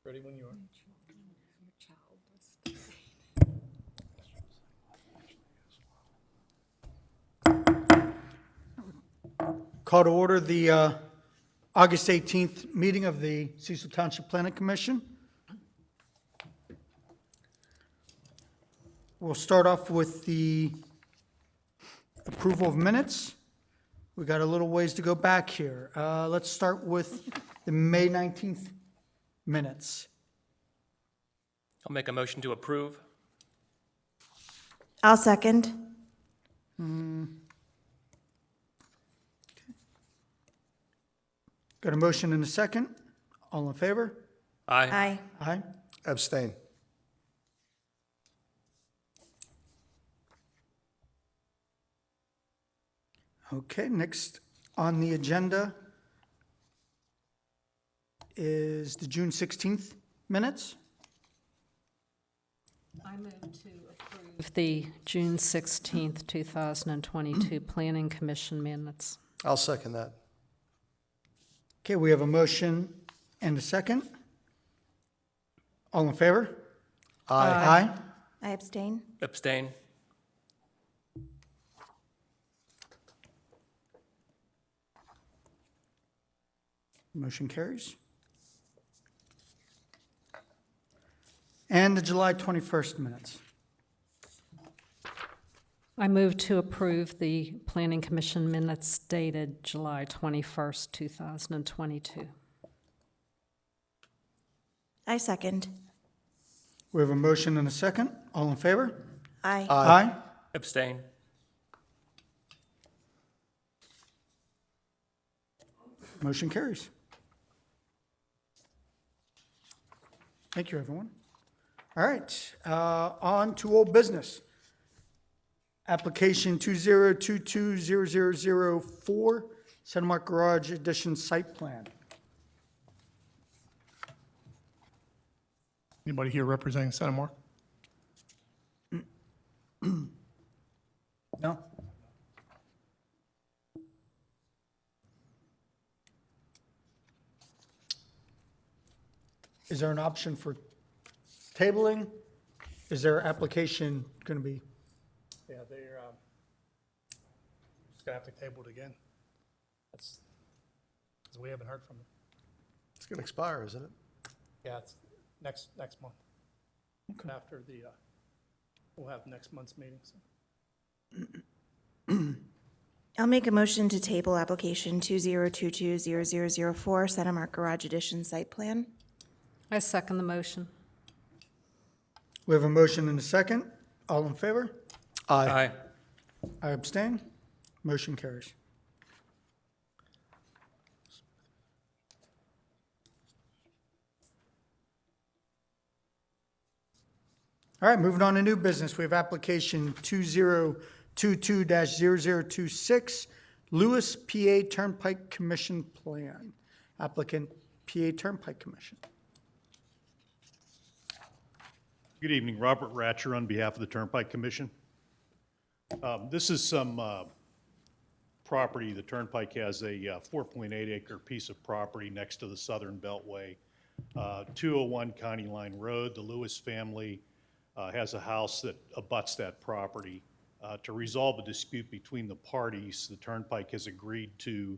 Ready when you are. Call to order the August 18th meeting of the Cecil Township Planning Commission. We'll start off with the approval of minutes. We got a little ways to go back here. Let's start with the May 19th minutes. I'll make a motion to approve. I'll second. Got a motion and a second. All in favor? Aye. Aye. Aye. Abstain. Okay, next on the agenda is the June 16th minutes. I move to approve the June 16th, 2022 Planning Commission minutes. I'll second that. Okay, we have a motion and a second. All in favor? Aye. I abstain. Abstain. Motion carries. And the July 21st minutes. I move to approve the Planning Commission minutes dated July 21st, 2022. I second. We have a motion and a second. All in favor? Aye. Aye. Abstain. Motion carries. Thank you, everyone. All right, on to old business. Application 2022-0004, Centermark Garage Addition Site Plan. Anybody here representing Centermark? No? Is there an option for tabling? Is their application going to be? Yeah, they're just gonna have to table it again. That's, because we haven't heard from them. It's going to expire, isn't it? Yeah, it's next month. After the, we'll have next month's meeting, so. I'll make a motion to table application 2022-0004, Centermark Garage Addition Site Plan. I second the motion. We have a motion and a second. All in favor? Aye. I abstain. Motion carries. All right, moving on to new business. We have application 2022-0026, Lewis, PA Turnpike Commission Plan. Applicant, PA Turnpike Commission. Good evening, Robert Ratcher on behalf of the Turnpike Commission. This is some property. The Turnpike has a 4.8 acre piece of property next to the Southern Beltway, 201 County Line Road. The Lewis family has a house that abuts that property. To resolve a dispute between the parties, the Turnpike has agreed to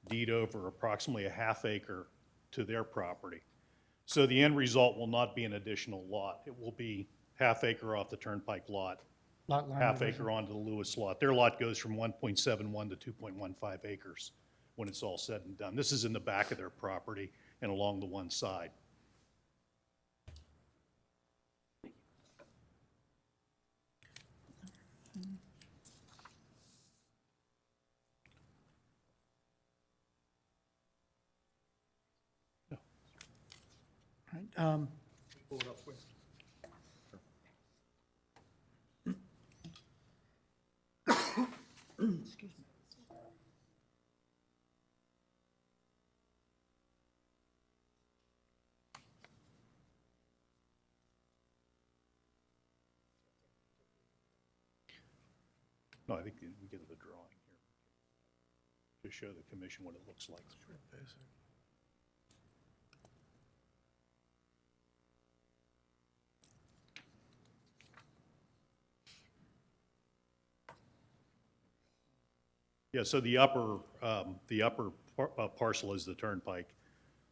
deed over approximately a half acre to their property. So the end result will not be an additional lot. It will be half acre off the Turnpike lot, Lot line half revision. acre onto the Lewis lot. Their lot goes from 1.71 to 2.15 acres when it's all said and done. This is in the back of their property and along the one side. Right, Pull it up with. No, I think we get the drawing here to show the commission what it looks like. Yeah, so the upper parcel is the turnpike.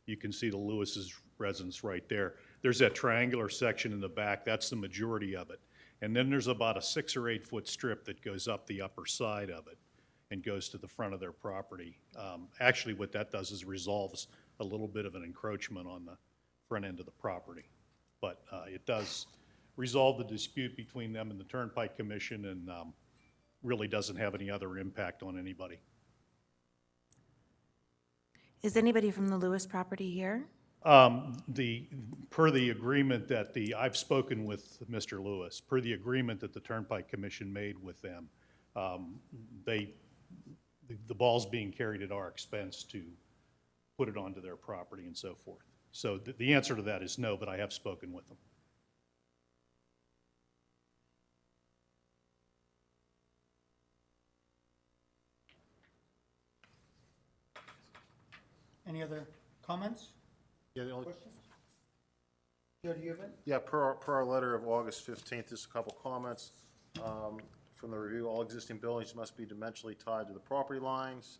You can see the Lewis's residence right there. There's that triangular section in the back, that's the majority of it. And then there's about a 6 or 8 foot strip that goes up the upper side of it and goes to the front of their property. Actually, what that does is resolves a little bit of an encroachment on the front end of the property. But it does resolve the dispute between them and the Turnpike Commission, and really doesn't have any other impact on anybody. Is anybody from the Lewis property here? Per the agreement that I've spoken with Mr. Lewis, per the agreement that the Turnpike Commission made with them, the ball's being carried at our expense to put it onto their property and so forth. So the answer to that is no, but I have spoken with them. Any other comments? Yeah, the only, Questions? Joe, do you have it? yeah, per our letter of August 15th, just a couple comments. From the review, all existing buildings must be dimensionally tied to the property lines.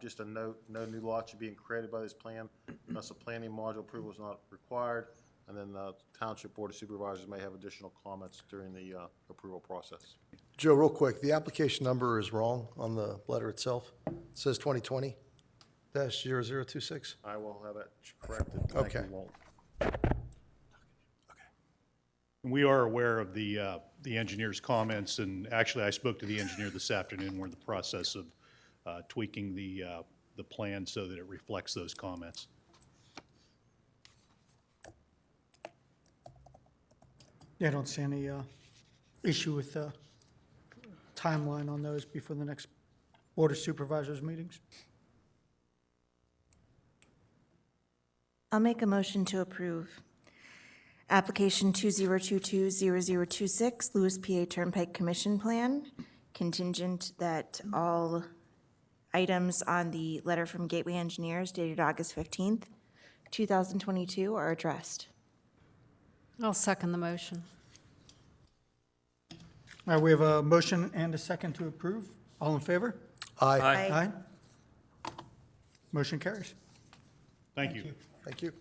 Just a note, no new lots are being created by this plan, unless a planning module approval is not required. And then the Township Board of Supervisors may have additional comments during the approval process. Joe, real quick, the application number is wrong on the letter itself. It says 2020-0026. I will have that corrected. Thank you, Okay. Walt. We are aware of the engineer's comments, and actually, I spoke to the engineer this afternoon. We're in the process of tweaking the plan so that it reflects those comments. Yeah, I don't see any issue with the timeline on those before the next Board of Supervisors meetings. I'll make a motion to approve application 2022-0026, Lewis, PA Turnpike Commission Plan, contingent that all items on the letter from Gateway Engineers dated August 15th, 2022 are addressed. I'll second the motion. All right, we have a motion and a second to approve. All in favor? Aye. Aye. Motion carries. Thank you. Thank you.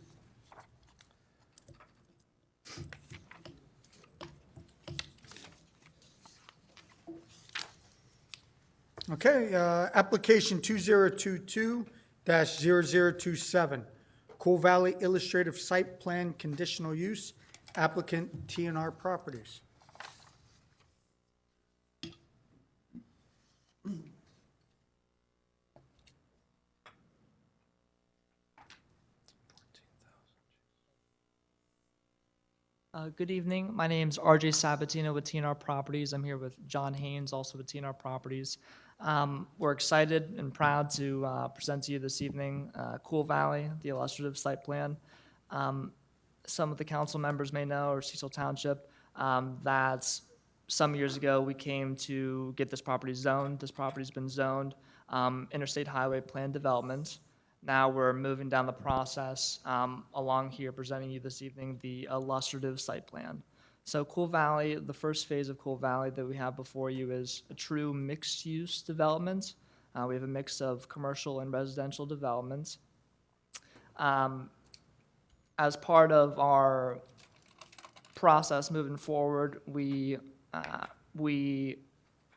Okay, application 2022-0027, Cool Valley Illustrative Site Plan Conditional Use, applicant TNR Properties. Good evening. My name is RJ Sabatino with TNR Properties. I'm here with John Haynes, also with TNR Properties. We're excited and proud to present to you this evening Cool Valley, the illustrative site plan. Some of the council members may know, or Cecil Township, that some years ago we came to get this property zoned. This property's been zoned Interstate Highway Plan Development. Now we're moving down the process along here, presenting you this evening the illustrative site plan. So Cool Valley, the first phase of Cool Valley that we have before you is a true mixed-use development. We have a mix of commercial and residential developments. As part of our process moving forward, we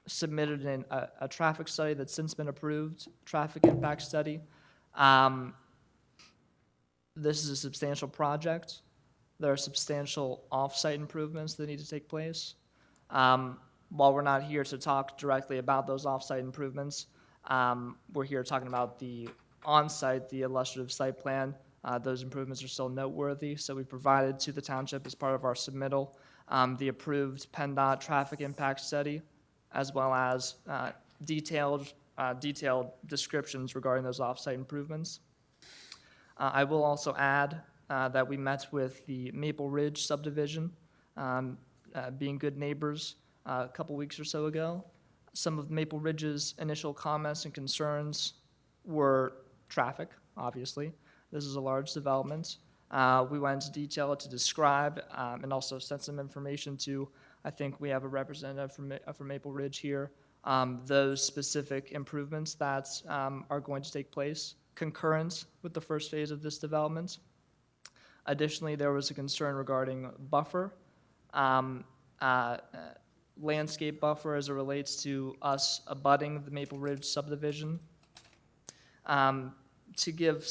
submitted a traffic study that's since been approved, traffic impact study. This is a substantial project. There are substantial off-site improvements that need to take place. While we're not here to talk directly about those off-site improvements, we're here talking about the on-site, the illustrative site plan. Those improvements are still noteworthy, so we provided to the township as part of our submittal the approved PennDOT traffic impact study, as well as detailed descriptions regarding those off-site improvements. I will also add that we met with the Maple Ridge subdivision, being good neighbors, a couple weeks or so ago. Some of Maple Ridge's initial comments and concerns were traffic, obviously. This is a large development. We went into detail to describe and also sent some information to, I think we have a representative from Maple Ridge here, those specific improvements that are going to take place concurrent with the first phase of this development. Additionally, there was a concern regarding buffer, landscape buffer as it relates to us abutting the Maple Ridge subdivision. To give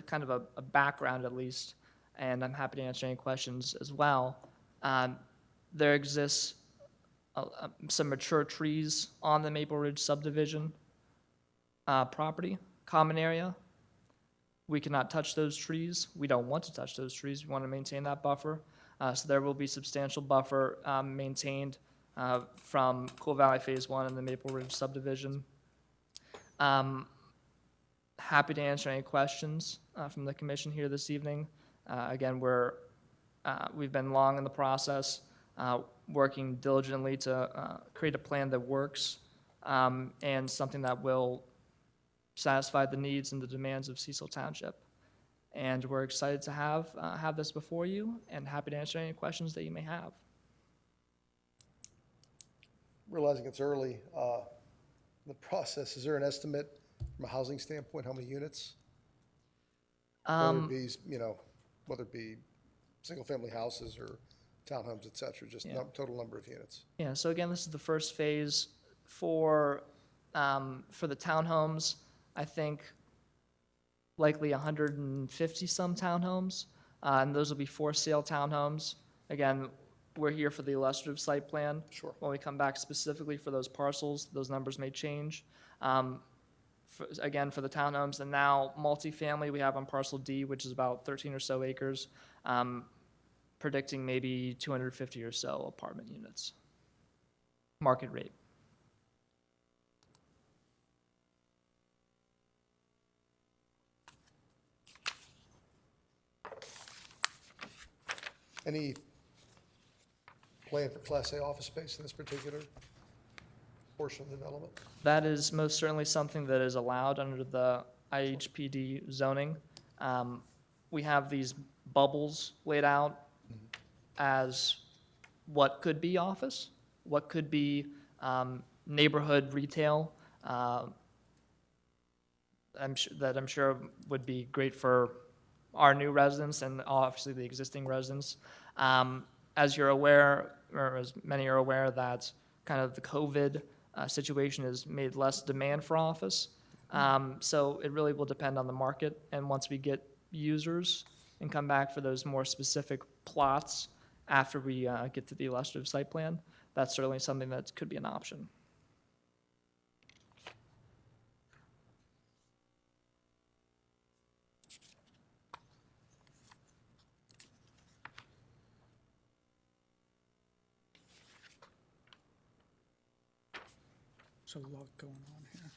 kind of a background at least, and I'm happy to answer any questions as well, there exists some mature trees on the Maple Ridge subdivision property, common area. We cannot touch those trees. We don't want to touch those trees. We want to maintain that buffer. So there will be substantial buffer maintained from Cool Valley Phase 1 and the Maple Ridge subdivision. Happy to answer any questions from the commission here this evening. Again, we've been long in the process, working diligently to create a plan that works and something that will satisfy the needs and the demands of Cecil Township. And we're excited to have this before you, and happy to answer any questions that you may have. Realizing it's early, the process, is there an estimate from a housing standpoint, how many units? Whether it be, whether it be single-family houses or townhomes, et cetera, just total number of units. Yeah, so again, this is the first phase for the townhomes. I think likely 150 some townhomes, and those will be for sale townhomes. Again, we're here for the illustrative site plan. Sure. When we come back specifically for those parcels, those numbers may change. Again, for the townhomes, and now multifamily we have on parcel D, which is about 13 or so acres, predicting maybe 250 or so apartment units. Market rate. Any plan for Class A office space in this particular portion of the development? That is most certainly something that is allowed under the IHPD zoning. We have these bubbles laid out as what could be office, what could be neighborhood retail. I'm sure would be great for our new residents and obviously the existing residents. As you're aware, or as many are aware, that kind of the COVID situation has made less demand for office. So it really will depend on the market. And once we get users and come back for those more specific plots after we get to the illustrative site plan, that's certainly something that could be an option. There's a lot going on here.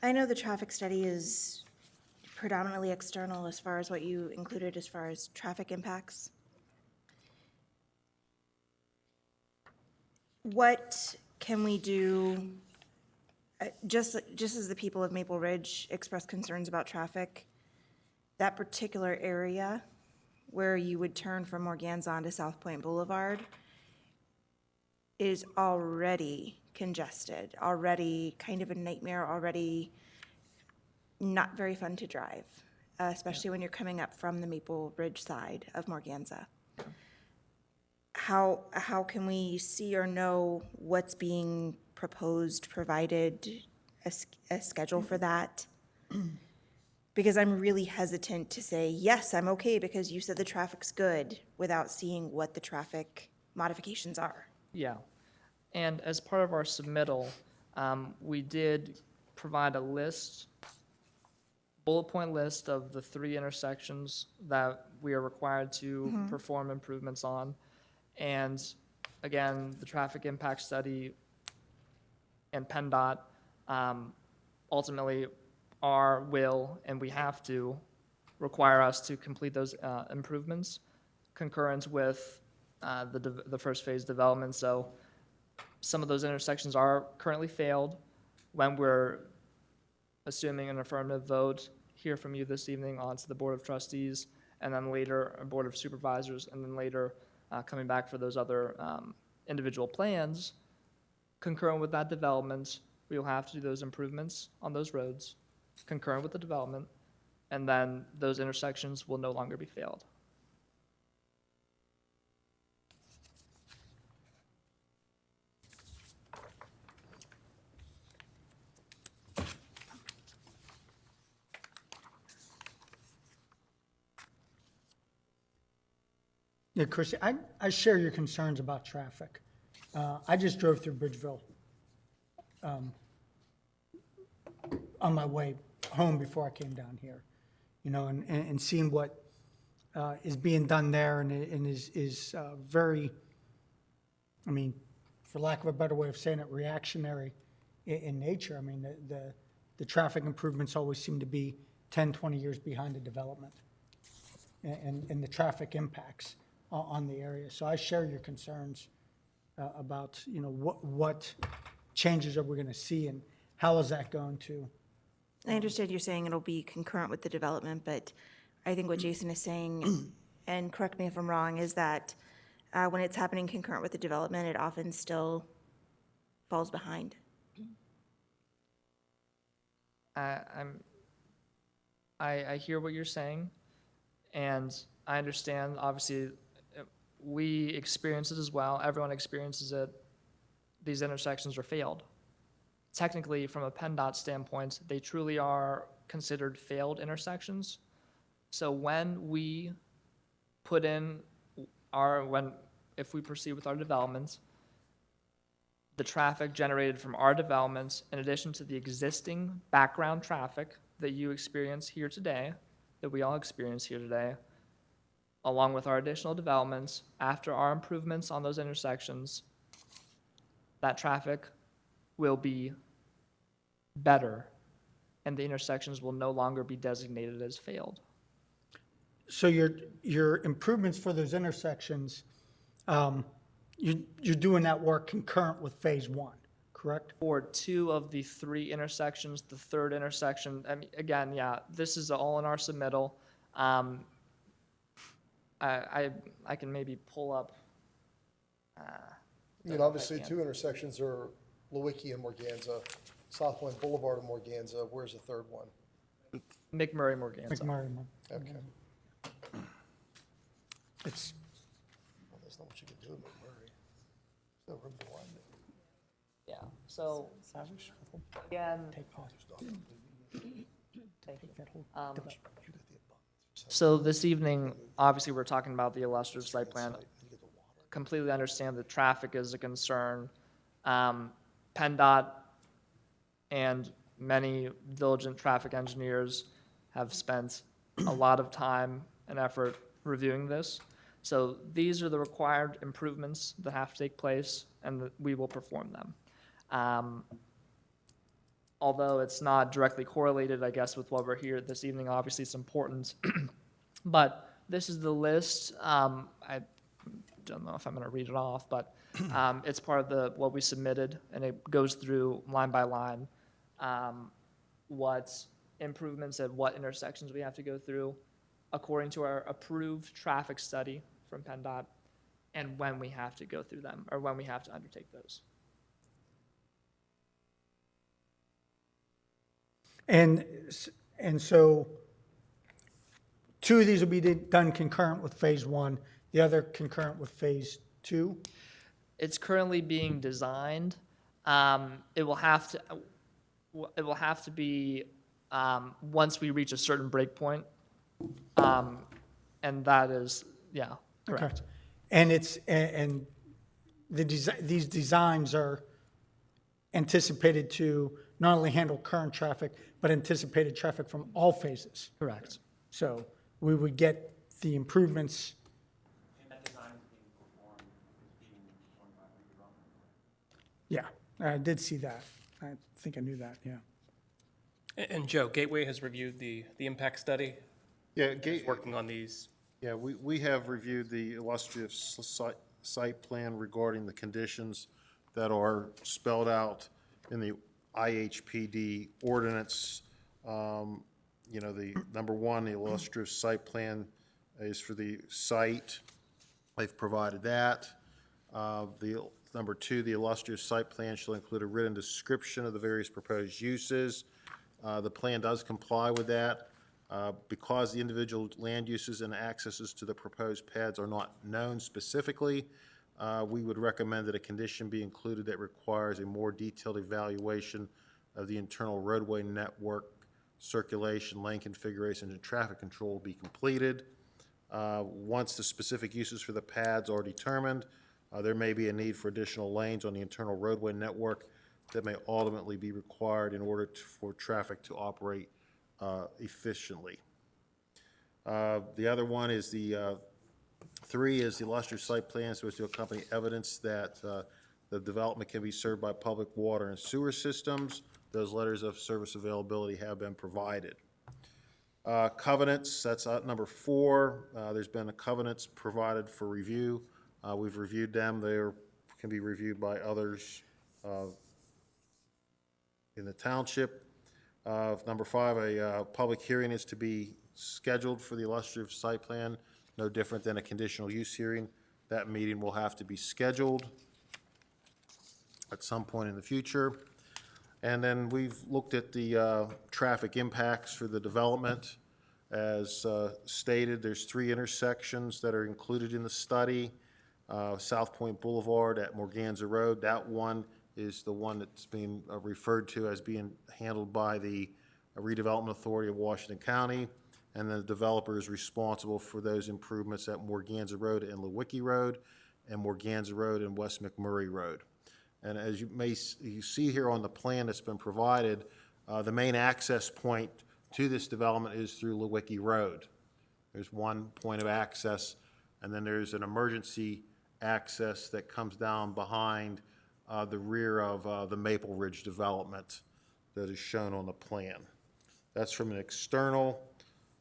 I know the traffic study is predominantly external as far as what you included as far as traffic impacts. What can we do, just as the people of Maple Ridge expressed concerns about traffic, that particular area where you would turn from Morganza onto South Point Boulevard is already congested, already kind of a nightmare, already not very fun to drive, especially when you're coming up from the Maple Ridge side of Morganza. How can we see or know what's being proposed, provided a schedule for that? Because I'm really hesitant to say, yes, I'm okay because you said the traffic's good, without seeing what the traffic modifications are. Yeah, and as part of our submittal, we did provide a list, bullet point list of the 3 intersections that we are required to perform improvements on. And again, the traffic impact study and PennDOT ultimately will, and we have to, require us to complete those improvements concurrent with the first phase development. So some of those intersections are currently failed. When we're assuming an affirmative vote, hear from you this evening onto the Board of Trustees, and then later a Board of Supervisors, and then later coming back for those other individual plans, concurrent with that development, we will have to do those improvements on those roads, concurrent with the development, and then those intersections will no longer be failed. Yeah, Chrissy, I share your concerns about traffic. I just drove through Bridgeville on my way home before I came down here, you know, and seeing what is being done there and is very, I mean, for lack of a better way of saying it, reactionary in nature. I mean, the traffic improvements always seem to be 10, 20 years behind the development and the traffic impacts on the area. So I share your concerns about, you know, what changes are we going to see and how is that going to? I understood you're saying it'll be concurrent with the development, but I think what Jason is saying, and correct me if I'm wrong, is that when it's happening concurrent with the development, it often still falls behind. I hear what you're saying, and I understand, obviously, we experience it as well, everyone experiences it, these intersections are failed. Technically, from a PennDOT standpoint, they truly are considered failed intersections. So when we put in if we proceed with our developments, the traffic generated from our developments, in addition to the existing background traffic that you experience here today, that we all experience here today, along with our additional developments, after our improvements on those intersections, that traffic will be better, and the intersections will no longer be designated as failed. So your improvements for those intersections, you're doing that work concurrent with phase one, correct? For 2 of the 3 intersections, the third intersection, I mean, again, yeah, this is all in our submittal. I can maybe pull up. I mean, obviously, 2 intersections are Lewicki and Morganza, Southwind Boulevard and Morganza. Where's the third one? McMurray Morganza. McMurray, Okay. it's, Well, that's not what you can do in McMurray. There's no room to widen it. Yeah, so, again, so this evening, obviously, we're talking about the illustrative site plan. Completely understand that traffic is a concern. PennDOT and many diligent traffic engineers have spent a lot of time and effort reviewing this. So these are the required improvements that have to take place, and we will perform them. Although it's not directly correlated, I guess, with what we're here this evening, obviously it's important. But this is the list. I don't know if I'm going to read it off, but it's part of what we submitted, and it goes through line by line what improvements at what intersections we have to go through according to our approved traffic study from PennDOT, and when we have to go through them, or when we have to undertake those. and so 2 of these will be done concurrent with phase one, the other concurrent with phase two. It's currently being designed. It will have to be once we reach a certain breakpoint, and that is, yeah, correct. Okay. And these designs are anticipated to not only handle current traffic, but anticipated traffic from all phases. Correct. So we would get the improvements. Yeah, I did see that. I think I knew that, yeah. And Joe, Gateway has reviewed the impact study, Yeah, working on these. Yeah, we have reviewed the illustrative site plan regarding the conditions that are spelled out in the IHPD ordinance. You know, the number 1, the illustrative site plan is for the site. They've provided that. The number 2, the illustrative site plan shall include a written description of the various proposed uses. The plan does comply with that. Because the individual land uses and accesses to the proposed pads are not known specifically, we would recommend that a condition be included that requires a more detailed evaluation of the internal roadway network, circulation, lane configuration, and traffic control be completed. Once the specific uses for the pads are determined, there may be a need for additional lanes on the internal roadway network that may ultimately be required in order for traffic to operate efficiently. The other one is the 3 is the illustrative site plan so as to accompany evidence that the development can be served by public water and sewer systems. Those letters of service availability have been provided. Covenants, that's number 4. There's been covenants provided for review. We've reviewed them. They can be reviewed by others in the township. Number 5, a public hearing is to be scheduled for the illustrative site plan, no different than a conditional use hearing. That meeting will have to be scheduled at some point in the future. And then we've looked at the traffic impacts for the development. As stated, there's 3 intersections that are included in the study. South Point Boulevard at Morganza Road, that one is the one that's being referred to as being handled by the Redevelopment Authority of Washington County, and the developer is responsible for those improvements at Morganza Road and Lewicki Road, and Morganza Road and West McMurray Road. And as you see here on the plan that's been provided, the main access point to this development is through Lewicki Road. There's one point of access, and then there's an emergency access that comes down behind the rear of the Maple Ridge development that is shown on the plan. That's from an external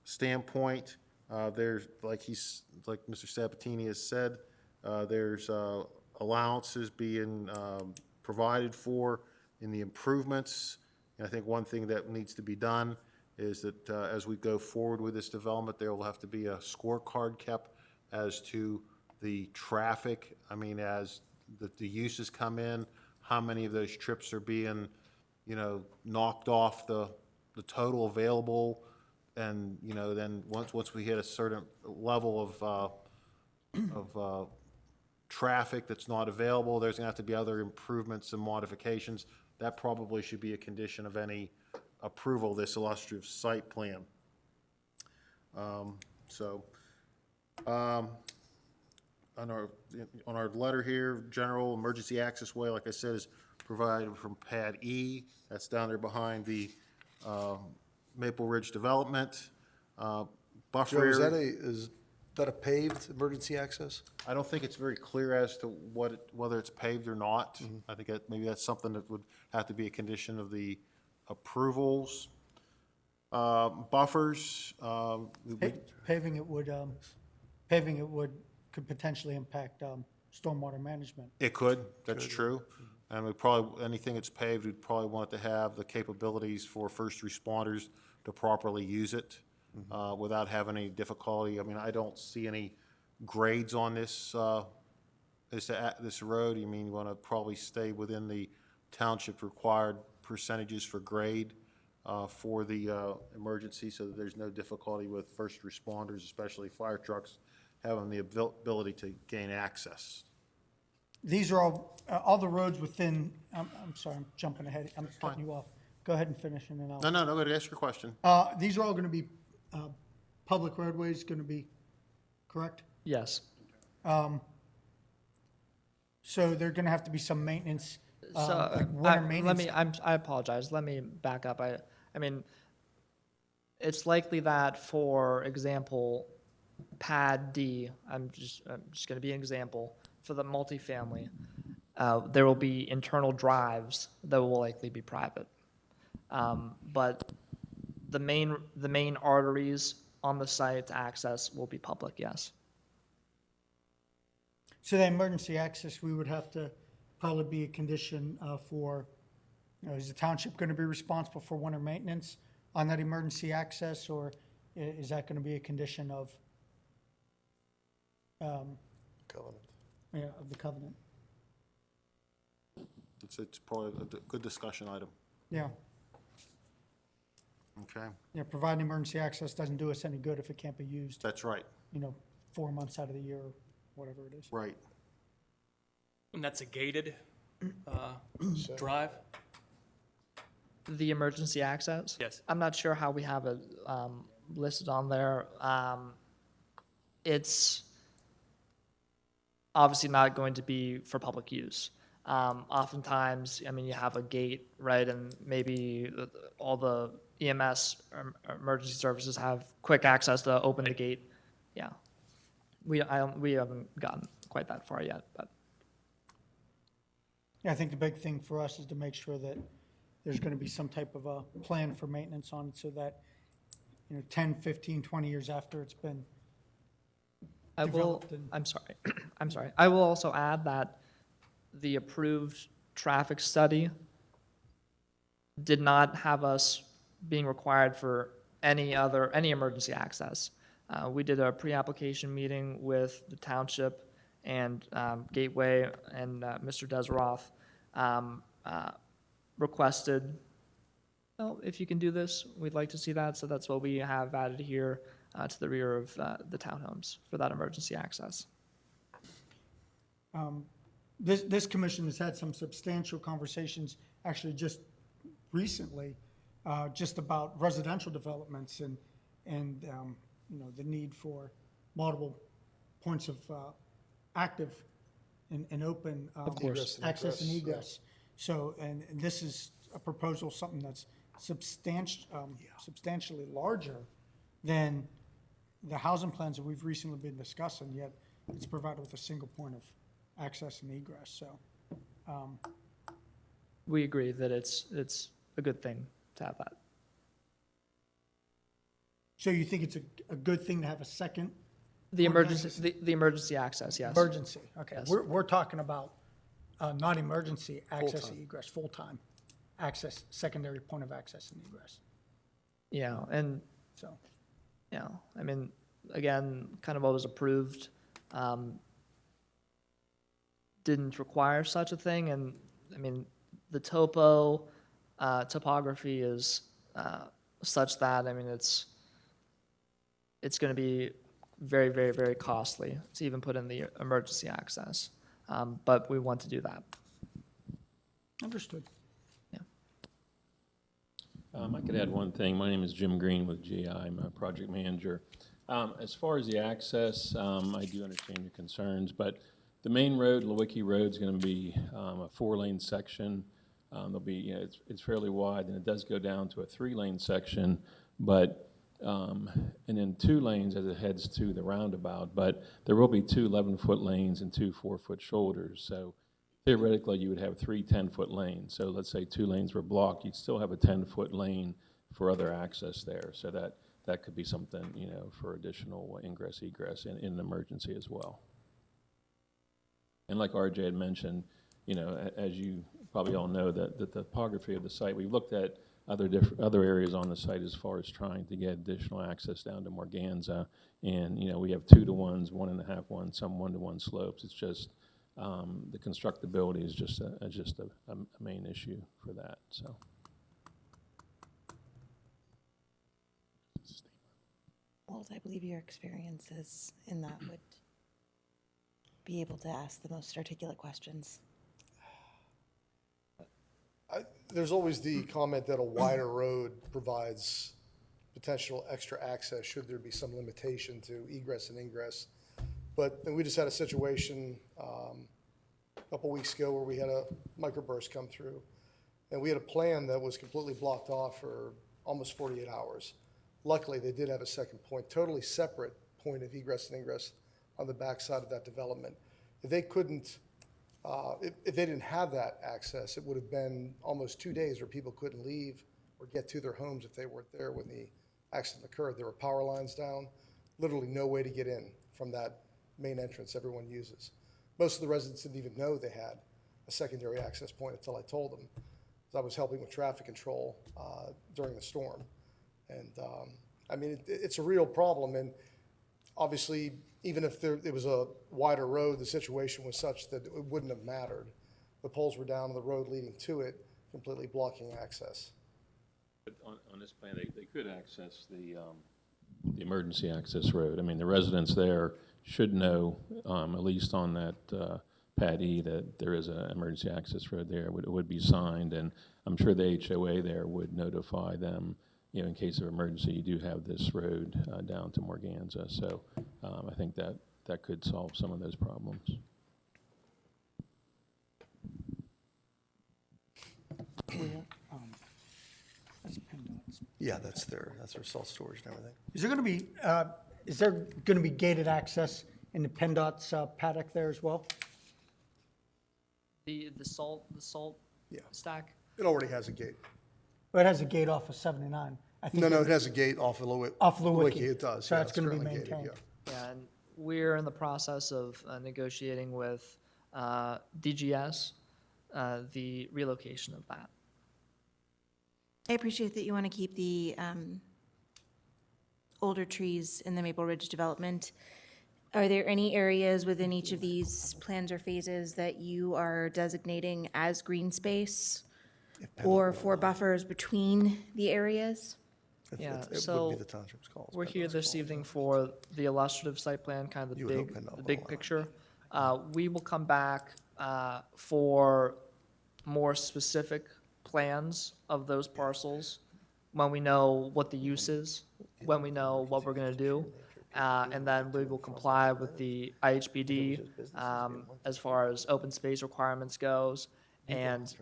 standpoint. There's, like Mr. Sabatini has said, there's allowances being provided for in the improvements. And I think one thing that needs to be done is that as we go forward with this development, there will have to be a scorecard kept as to the traffic. I mean, as the uses come in, how many of those trips are being, knocked off the total available, and then once we hit a certain level of traffic that's not available, there's gonna have to be other improvements and modifications. That probably should be a condition of any approval of this illustrative site plan. On our letter here, general emergency access way, like I said, is provided from pad E. That's down there behind the Maple Ridge development. Buffer Joe, area. is that a paved emergency access? I don't think it's very clear as to whether it's paved or not. I think maybe that's something that would have to be a condition of the approvals. Buffers. Paving it would, could potentially impact stormwater management. It could, that's true. And we probably, anything that's paved, we'd probably want it to have the capabilities for first responders to properly use it without having any difficulty. I mean, I don't see any grades on this road. You mean you want to probably stay within the township required percentages for grade for the emergency, so that there's no difficulty with first responders, especially fire trucks, having the ability to gain access. These are all the roads within, I'm sorry, I'm jumping ahead, I'm cutting you off. Go ahead and finish, and then I'll. No, go ahead, ask your question. These are all gonna be, public roadways, gonna be, correct? Yes. So there gonna have to be some maintenance, So, like winter maintenance? I apologize, let me back up. I mean, it's likely that, for example, pad D, I'm just gonna be an example, for the multifamily, there will be internal drives that will likely be private. But the main arteries on the site access will be public, yes. So the emergency access, we would have to probably be a condition for, is the township gonna be responsible for winter maintenance on that emergency access, or is that gonna be a condition of, Covenant. Yeah, of the covenant. It's probably a good discussion item. Yeah, Okay, yeah, providing emergency access doesn't do us any good if it can't be used, that's right, 4 months out of the year, or whatever it is. right. And that's a gated So- drive? The emergency access? Yes. I'm not sure how we have it listed on there. It's obviously not going to be for public use. Oftentimes, I mean, you have a gate, right, and maybe all the EMS or emergency services have quick access to open the gate. Yeah. We haven't gotten quite that far yet, but. Yeah, I think the big thing for us is to make sure that there's going to be some type of a plan for maintenance on it so that, 10, 15, 20 years after it's been I will, developed and- I'm sorry, I'm sorry. I will also add that the approved traffic study did not have us being required for any emergency access. We did a pre-application meeting with the township and Gateway, and Mr. Desroth requested, well, if you can do this, we'd like to see that, so that's what we have added here to the rear of the townhomes for that emergency access. This commission has had some substantial conversations, actually just recently, just about residential developments and the need for multiple points of active and open Egress and access and egress, egress. So, and this is a proposal, something that's substantially larger than the housing plans that we've recently been discussing, yet it's provided with a single point of access and egress, so. We agree that it's a good thing to have that. So you think it's a good thing to have a second The Point of emergency, the emergency access, yes. emergency? Okay, Yes. we're talking about not emergency access Full-time. and egress, full-time access, secondary point of access and egress, Yeah, and, so. yeah, I mean, again, kind of what was approved, didn't require such a thing, and, I mean, the topography is such that, I mean, it's gonna be very, very, very costly to even put in the emergency access, but we want to do that. Understood. I could add one thing. My name is Jim Green with GI. I'm a project manager. As far as the access, I do understand your concerns, but the main road, Lewicki Road, is going to be a 4-lane section. There'll be, it's fairly wide, and it does go down to a 3-lane section, but and then 2 lanes as it heads to the roundabout. But there will be 2 11-foot lanes and 2 4-foot shoulders. So theoretically, you would have 3 10-foot lanes. So let's say 2 lanes were blocked, you'd still have a 10-foot lane for other access there. So that could be something, for additional ingress, egress in an emergency as well. And like RJ had mentioned, as you probably all know, that the topography of the site, we've looked at other areas on the site as far as trying to get additional access down to Morganza. And, we have 2-to-1s, 1.5-1, some 1-to-1 slopes. It's just, the constructability is just a main issue for that, so. Walt, I believe your experiences in that would be able to ask the most articulate questions. There's always the comment that a wider road provides potential extra access should there be some limitation to egress and ingress. But we just had a situation a couple weeks ago where we had a microburst come through, and we had a plan that was completely blocked off for almost 48 hours. Luckily, they did have a second point, totally separate point of egress and ingress on the backside of that development. If they couldn't, if they didn't have that access, it would have been almost 2 days where people couldn't leave or get to their homes if they weren't there when the accident occurred. There were power lines down, literally no way to get in from that main entrance everyone uses. Most of the residents didn't even know they had a secondary access point until I told them. So I was helping with traffic control during the storm. And I mean, it's a real problem. And obviously, even if it was a wider road, the situation was such that it wouldn't have mattered. The poles were down on the road leading to it, completely blocking access. But on this plan, they could access the emergency access road. I mean, the residents there should know, at least on that Pad E, that there is an emergency access road there. It would be signed, and I'm sure the HOA there would notify them, you know, in case of emergency, you do have this road down to Morganza. So I think that could solve some of those problems. Yeah, that's their self-storage and everything. Is there going to be gated access in the PennDOT's paddock there as well? The salt Yeah. stack? It already has a gate. Well, it has a gate off of 79. I think No, it has a gate off of Off Lewicki. It does. So yeah, that's it's gonna be currently gated, maintained. yeah. Yeah, and we're in the process of negotiating with DGS, the relocation of that. I appreciate that you want to keep the older trees in the Maple Ridge development. Are there any areas within each of these plans or phases that you are designating as green space? Or for buffers between the areas? Yeah, It would so be the township's calls. we're but here that's this calls. evening for the illustrative site plan, kind of You would hope PennDOT the will big allow it. picture. We will come back for more specific plans of those parcels when we know what the use is, when we know what we're gonna do. And then we will comply with the IHBD as far as open space requirements goes. And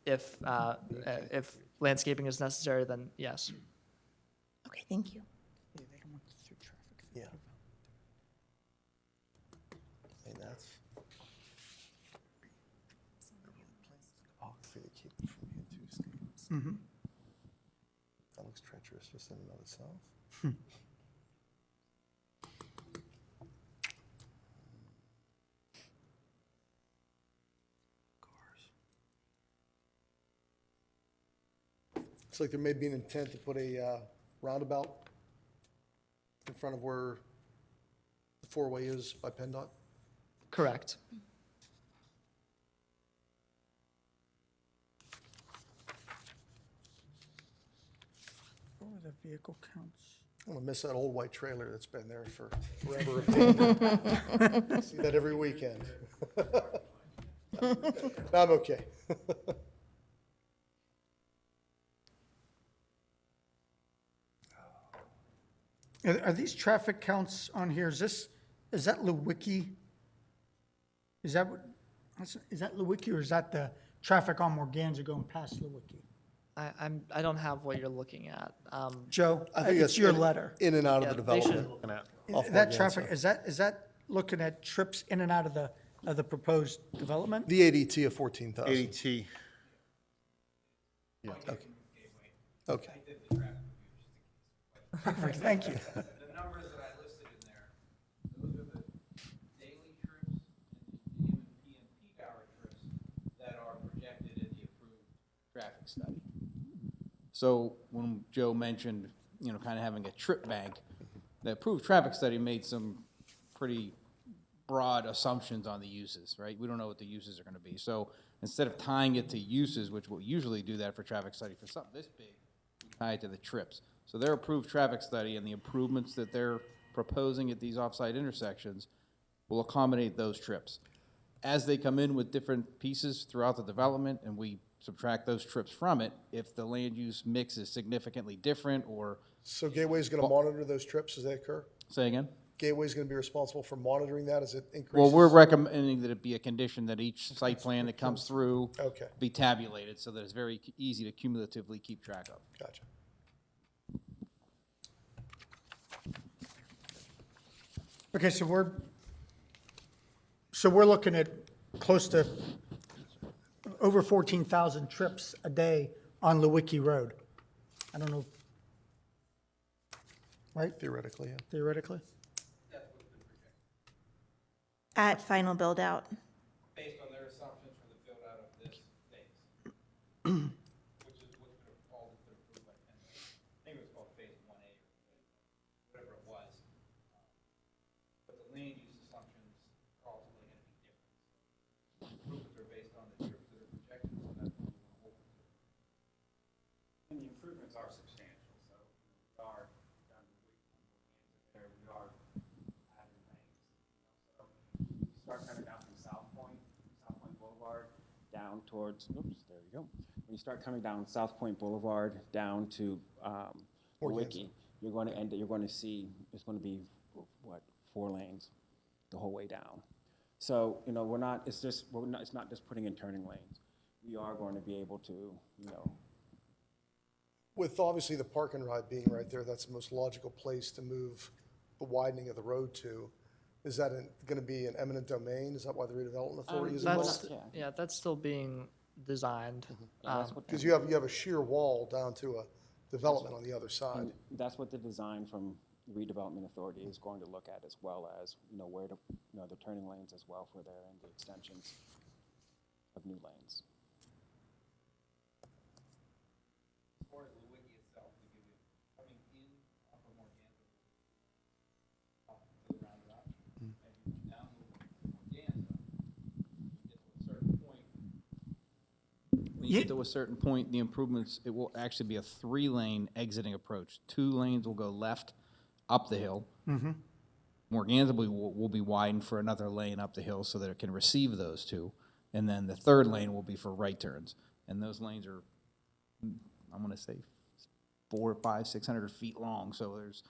if landscaping is necessary, then yes. Okay, thank you. Yeah. And that's. Hopefully they keep it from being too steep. That looks treacherous just in and of itself. Looks like there may be an intent to put a roundabout in front of where the four-way is by PennDOT. Correct. What were the vehicle counts? I'm gonna miss that old white trailer that's been there for forever. abandoned. See that every weekend. No, I'm okay. Are these traffic counts on here? Is that Lewicki? Is that Lewicki, or is that the traffic on Morganza going past Lewicki? I don't have what you're looking at. Joe, I think it's that's your in- letter. In and out of Yeah, the they should- development. Off That Morganza. traffic, is that looking at trips in and out of the proposed development? The ADT of 14,000. ADT. Okay. Perfect, thank you. The numbers that I listed in there, those are the daily trips and even PM peak hour trips that are projected in the approved traffic study. So when Joe mentioned, you know, kind of having a trip bank, the approved traffic study made some pretty broad assumptions on the uses, right? We don't know what the uses are gonna be. So instead of tying it to uses, which we'll usually do that for traffic study for something this big, we tie it to the trips. So their approved traffic study and the improvements that they're proposing at these off-site intersections will accommodate those trips. As they come in with different pieces throughout the development and we subtract those trips from it, if the land use mix is significantly different or, So Gateway's gonna monitor those trips as they occur? say again? Gateway's gonna be responsible for monitoring that as it increases? Well, we're recommending that it be a condition that each site plan that comes through Okay, be tabulated so that it's very easy to cumulatively keep track of. gotcha. Okay, so we're looking at close to over 14,000 trips a day on Lewicki Road. I don't know. Right, Theoretically, yeah. theoretically? At final build-out? Based on their assumptions for the build-out of this phase. Which is what's been, all that's been approved by PennDOT. I think it was called phase 1A or whatever it was. down towards, oops, there you go. When you start coming down South Point Boulevard down to Wiki, you're going to see it's going to be what, 4 lanes the whole way down. So it's not just putting in turning lanes. We are going to be able to, With obviously the park and ride being right there, that's the most logical place to move the widening of the road to. Is that going to be an eminent domain? Is that why the redevelopment authority is involved? Yeah, that's still being designed. Because you have a sheer wall down to a development on the other side. and that's what the design from redevelopment authority is going to look at, as well as, where to, the turning lanes as well for there and the extensions of new lanes. As far as the wiki itself, to give you, coming in off of Morganza, off to the roundabout, and you come down to Morganza, you get to a certain point. When you get to a certain point, the improvements, it will actually be a 3-lane exiting approach. 2 lanes will go left up the hill. Morganza will be widened for another lane up the hill so that it can receive those 2. And then the 3rd lane will be for right turns. And those lanes are, I'm going to say, 400, 500, 600 feet long. So there's,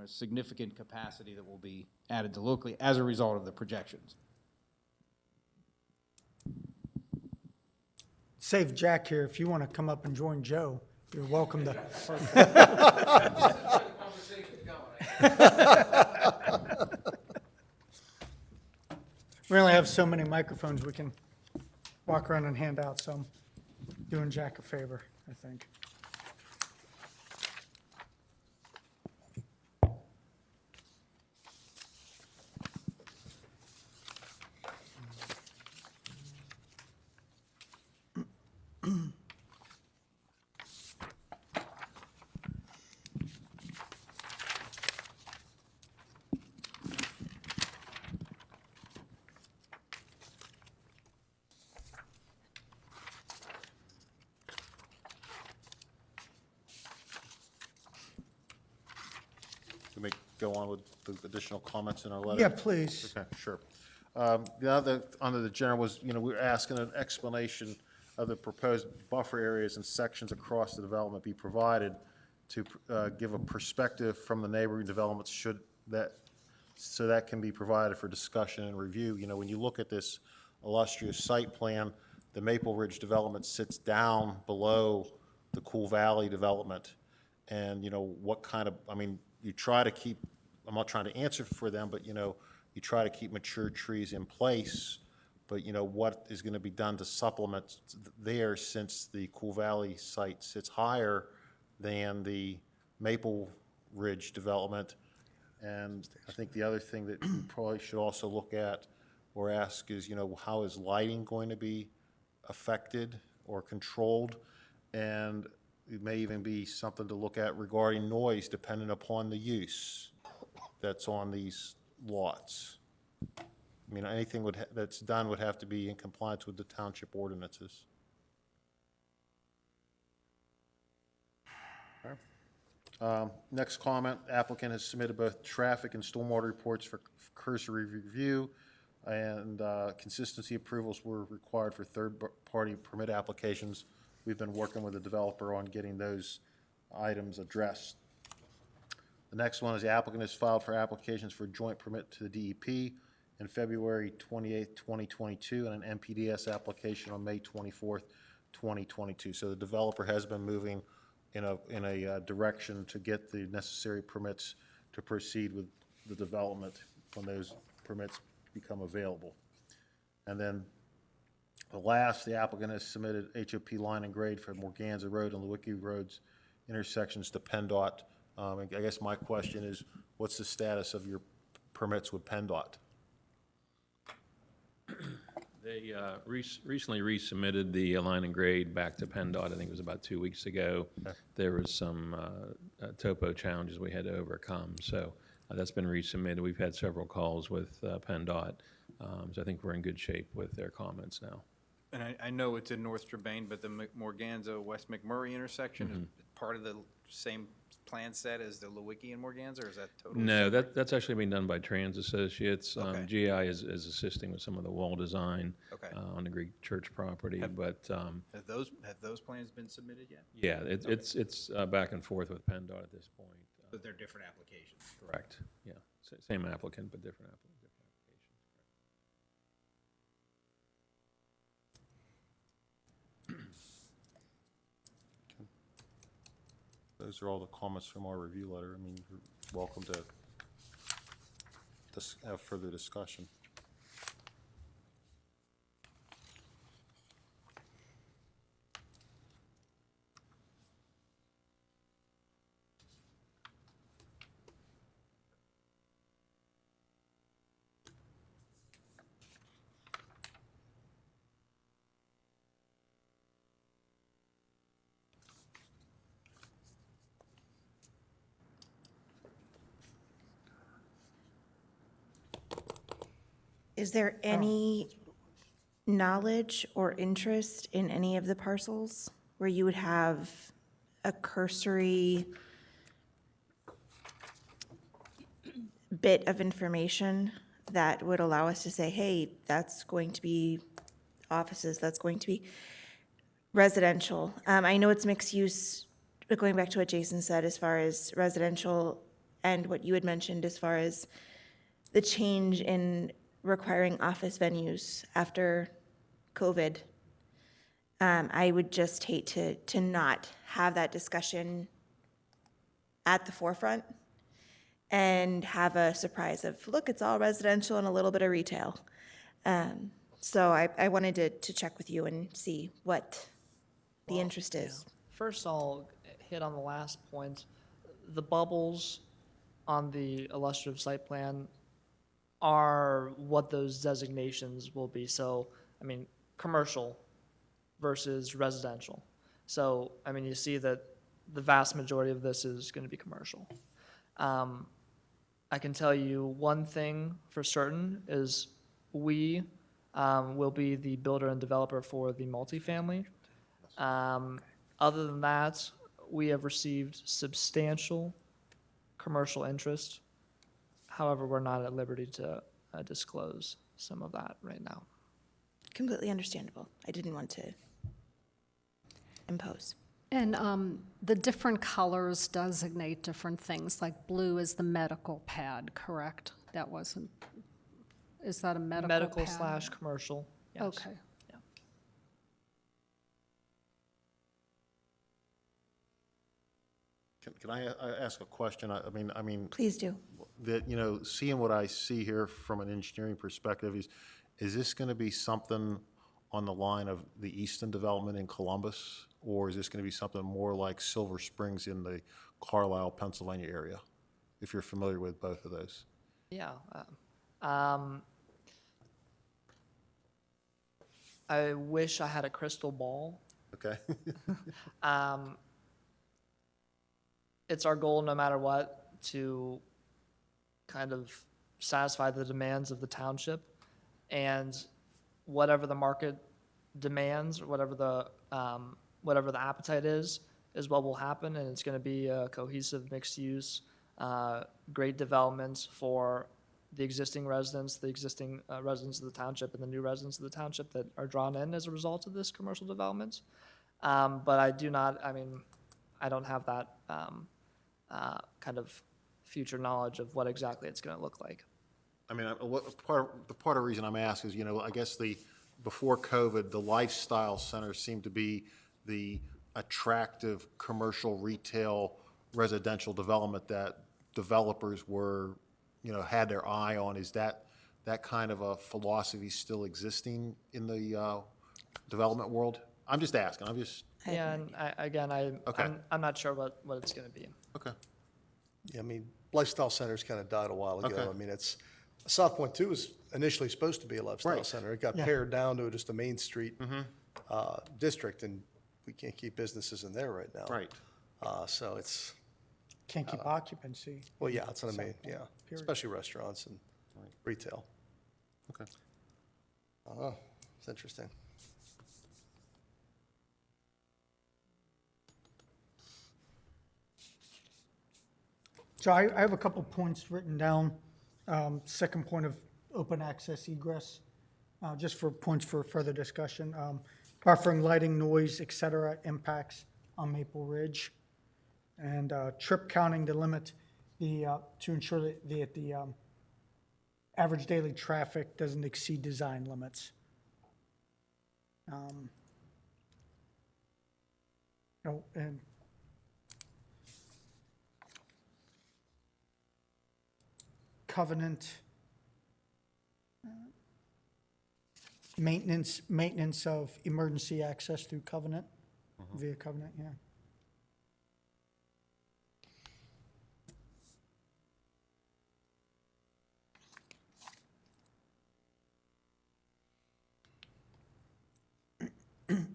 significant capacity that will be added to locally as a result of the projections. Save Jack here. If you want to come up and join Joe, you're welcome to. We only have so many microphones we can walk around and hand out, so I'm doing Jack a favor, I think. Can we go on with the additional comments in our letter? Yeah, please. Okay, sure. The other, under the general was, we're asking an explanation of the proposed buffer areas and sections across the development be provided to give a perspective from the neighboring developments so that can be provided for discussion and review. When you look at this illustrious site plan, the Maple Ridge development sits down below the Cool Valley development. And, what kind of, you try to keep, I'm not trying to answer for them, but, you try to keep mature trees in place, but, what is going to be done to supplement there, since the Cool Valley site sits higher than the Maple Ridge development. And I think the other thing that you probably should also look at or ask is, how is lighting going to be affected or controlled? And it may even be something to look at regarding noise, depending upon the use that's on these lots. Anything that's done would have to be in compliance with the township ordinances. Next comment, applicant has submitted both traffic and stormwater reports for cursory review, and consistency approvals were required for third-party permit applications. We've been working with the developer on getting those items addressed. The next one is the applicant has filed for applications for joint permit to the DEP in February 28th, 2022, and an MPDS application on May 24th, 2022. So the developer has been moving in a direction to get the necessary permits to proceed with the development when those permits become available. And then the applicant has submitted HOP line and grade for Morganza Road and Lewicki Roads intersections to PennDOT. I guess my question is, what's the status of your permits with PennDOT? They recently resubmitted the line and grade back to PennDOT. I think it was about 2 weeks ago. Okay. There was some topo challenges we had to overcome, so that's been resubmitted. We've had several calls with PennDOT, so I think we're in good shape with their comments now. And I know it's in North Strabane, but the Morganza West McMurray intersection is part of the same plan set as the Lewicki and Morganza, or is that totally? No, separate? that's actually being done by Trans Associates. Okay. GI is assisting with some of the wall design Okay. on the Greek church property, but Have those plans been submitted yet? yeah, it's back and forth with PennDOT at this point. But they're different applications. Correct, yeah. Same applicant, but different application. Those are all the comments from our review letter. I mean, you're welcome to have further discussion. Is there any knowledge or interest in any of the parcels where you would have a cursory bit of information that would allow us to say, hey, that's going to be offices, that's going to be residential? I know it's mixed use, but going back to what Jason said as far as residential and what you had mentioned as far as the change in requiring office venues after COVID. I would just hate to not have that discussion at the forefront and have a surprise of, look, it's all residential and a little bit of retail. So I wanted to check with you and see what the interest is. First, I'll hit on the last point. The bubbles on the illustrative site plan are what those designations will be. So, I mean, commercial versus residential. So, I mean, you see that the vast majority of this is going to be commercial. I can tell you one thing for certain is we will be the builder and developer for the multifamily. Other than that, we have received substantial commercial interest. However, we're not at liberty to disclose some of that right now. Completely understandable. I didn't want to impose. And the different colors designate different things, like blue is the medical pad, correct? That wasn't, is that a medical pad? Medical / commercial, yes. Okay. Yeah. Can I ask a question? I mean. Please do. That, you know, seeing what I see here from an engineering perspective, is this going to be something on the line of the Easton development in Columbus? Or is this going to be something more like Silver Springs in the Carlisle, Pennsylvania area? If you're familiar with both of those. Yeah. I wish I had a crystal ball. Okay. It's our goal, no matter what, to kind of satisfy the demands of the township, and whatever the market demands, or whatever the appetite is what will happen, and it's going to be a cohesive mixed use, great development for the existing residents, residents of the township, and the new residents of the township that are drawn in as a result of this commercial development. But I don't have that kind of future knowledge of what exactly it's going to look like. I mean, part of the reason I'm asking is, you know, I guess before COVID, the lifestyle centers seemed to be the attractive commercial, retail, residential development that developers were, you know, had their eye on. Is that kind of a philosophy still existing in the development world? I'm just asking. Yeah, and I'm not sure what it's going to be. Okay. Yeah, I mean, lifestyle centers kind of died a while ago. Okay. I mean, South Point 2 was initially supposed to be a lifestyle Right. center. It got Yeah. pared down to just a Main Street district, and we can't keep businesses in there right now. Right. So it's, Can't keep occupancy. well, yeah, it's what I mean, yeah, Period. especially restaurants and retail. Okay. Oh, it's interesting. So I have a couple points written down. Second point of open access egress, just for points for further discussion. Buffering, lighting, noise, et cetera, impacts on Maple Ridge. And trip counting to limit to ensure that the average daily traffic doesn't exceed design limits. And covenant, maintenance of emergency access through covenant, via covenant, yeah.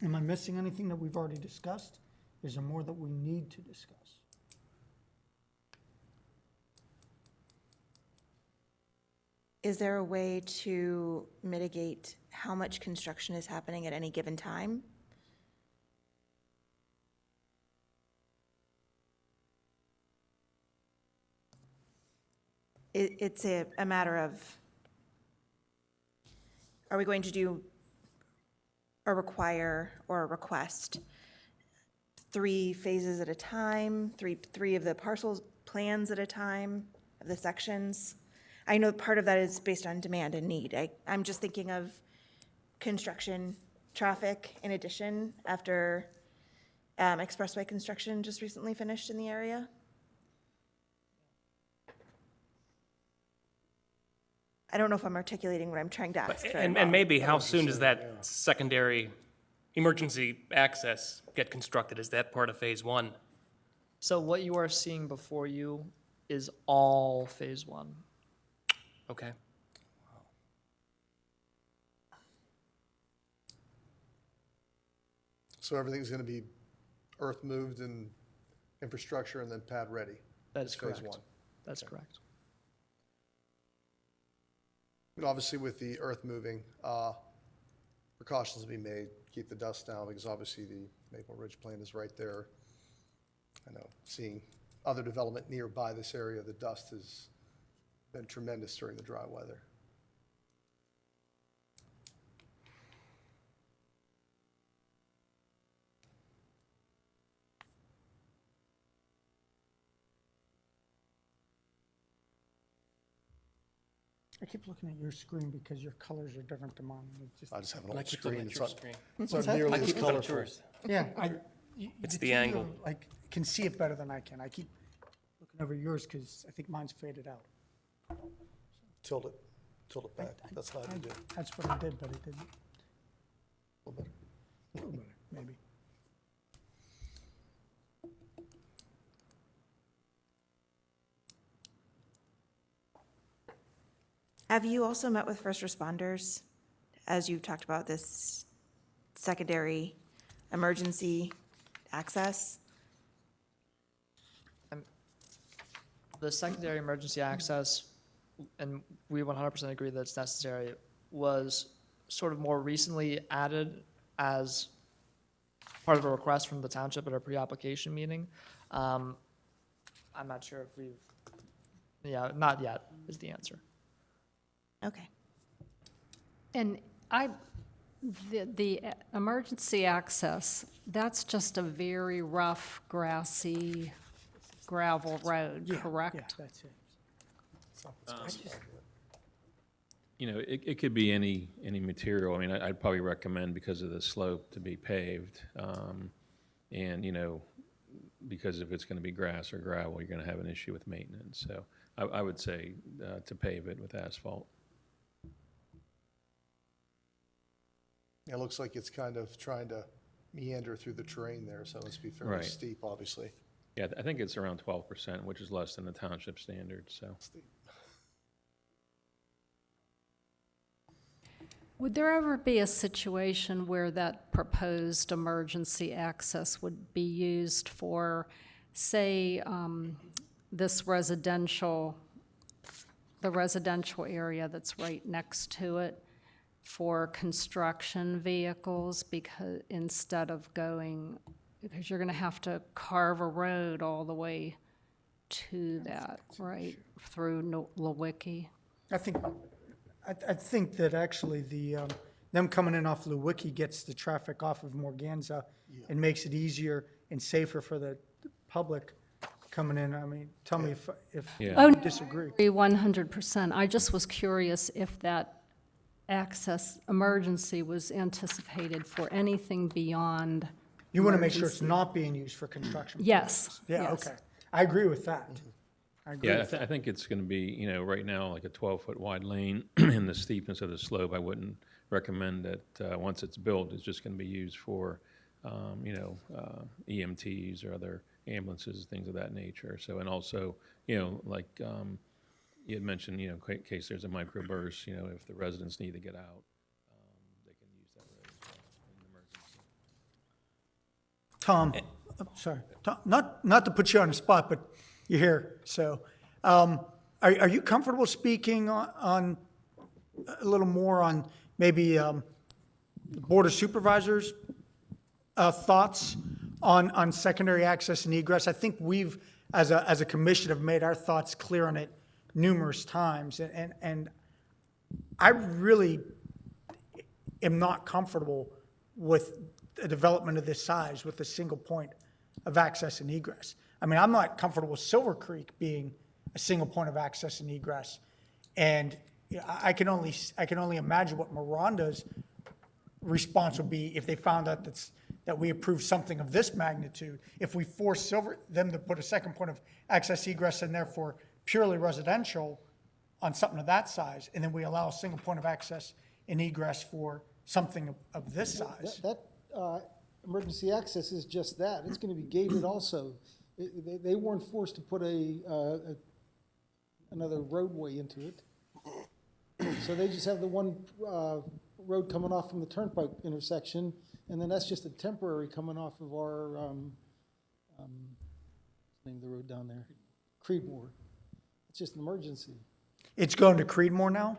Am I missing anything that we've already discussed? Is there more that we need to discuss? Is there a way to mitigate how much construction is happening at any given time? It's a matter of, are we going to do or require or request 3 phases at a time, three of the parcels plans at a time of the sections? I know part of that is based on demand and need. I'm just thinking of construction traffic in addition after expressway construction just recently finished in the area. I don't know if I'm articulating what I'm trying to ask. very well. And maybe how soon does that secondary emergency access get constructed? Is that part of phase 1? So what you are seeing before you is all phase 1. Okay. So everything's going to be earth moved and infrastructure and then pad ready? That is phase correct. 1. That's correct. And obviously with the earth moving, precautions to be made, keep the dust down, because obviously the Maple Ridge plant is right there. I know, seeing other development nearby this area, the dust has been tremendous during the dry weather. I keep looking at your screen because your colors are different than mine. I just have an I old keep looking screen. at your screen. It's not that? nearly I as keep looking at colorful. yours. Yeah, It's two the of angle. you, like, can see it better than I can. I keep looking over yours because I think mine's faded out. Tilt it back. That's how I do it. That's what I did, but it didn't. A little better. A little better, maybe. Have you also met with first responders as you talked about this secondary emergency access? The secondary emergency access, and we 100% agree that it's necessary, was sort of more recently added as part of a request from the township at our pre-application meeting. I'm not sure if not yet is the answer. Okay. And the emergency access, that's just a very rough, grassy gravel road, correct? Yeah, that's it. You know, it could be any material. I mean, I'd probably recommend, because of the slope, to be paved. And, you know, because if it's going to be grass or gravel, you're going to have an issue with maintenance. So I would say to pave it with asphalt. It looks like it's kind of trying to meander through the terrain there, so it must be fairly Right. steep, obviously. Yeah, I think it's around 12%, which is less than the township standard, so. Steep. Would there ever be a situation where that proposed emergency access would be used for, say, the residential area that's right next to it for construction vehicles, because instead of going, because you're going to have to carve a road all the way to that, right, through Lewicki? I think that actually them coming in off Lewicki gets the traffic off of Morganza and makes it easier and safer for the public coming in. I mean, tell me if Oh, you no, disagree. I agree 100%. I just was curious if that access emergency was anticipated for anything beyond. You want to make sure it's emergency. not being used for construction. Yes, purposes. Yeah, yes. okay. I agree with that. I agree Yeah, with I that. think it's going to be, right now, like a 12-foot wide lane in the steepness of the slope. I wouldn't recommend that, once it's built, it's just going to be used for, EMTs or other ambulances, things of that nature. So, and also, like you had mentioned, in case there's a microburst, if the residents need to get out, they can use that road as well in an emergency. Tom, sorry, Tom, not to put you on the spot, but you're here, so, are you comfortable speaking on a little more on maybe, the Board of Supervisors' thoughts on secondary access and egress? I think we've, as a commission, have made our thoughts clear on it numerous times, and I really am not comfortable with a development of this size with a single point of access and egress. I mean, I'm not comfortable with Silver Creek being a single point of access and egress, and I can only imagine what Miranda's response would be if they found out that we approved something of this magnitude. If we force them to put a second point of access egress and therefore purely residential on something of that size, and then we allow a single point of access and egress for something of this size. That emergency access is just that. It's going to be gated also. They weren't forced to put another roadway into it. So they just have the one road coming off from the Turnpike intersection, and then that's just a temporary coming off of our, what's the name of the road down there? Creedmoor. It's just an emergency. It's going to Creedmoor now?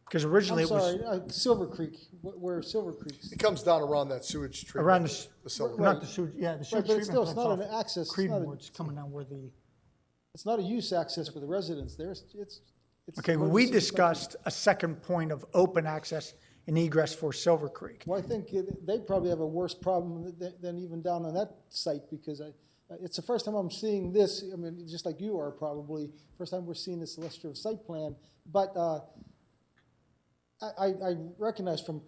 Because originally I'm it was sorry, Silver Creek, where Silver Creek. It comes down around that sewage treatment around the, facility. not the sewage, yeah, the sewage but it's treatment still, it's plant's not off an access, it's not Creedmoor, a, it's coming down where the, it's not a use access for the residents there. It's okay, well, we emergency discussed a second point of open access and egress for Silver Creek. Well, I think they probably have a worse problem than even down on that site, because it's the first time I'm seeing this. I mean, just like you are probably, first time we're seeing this illustrative site plan. But I recognize from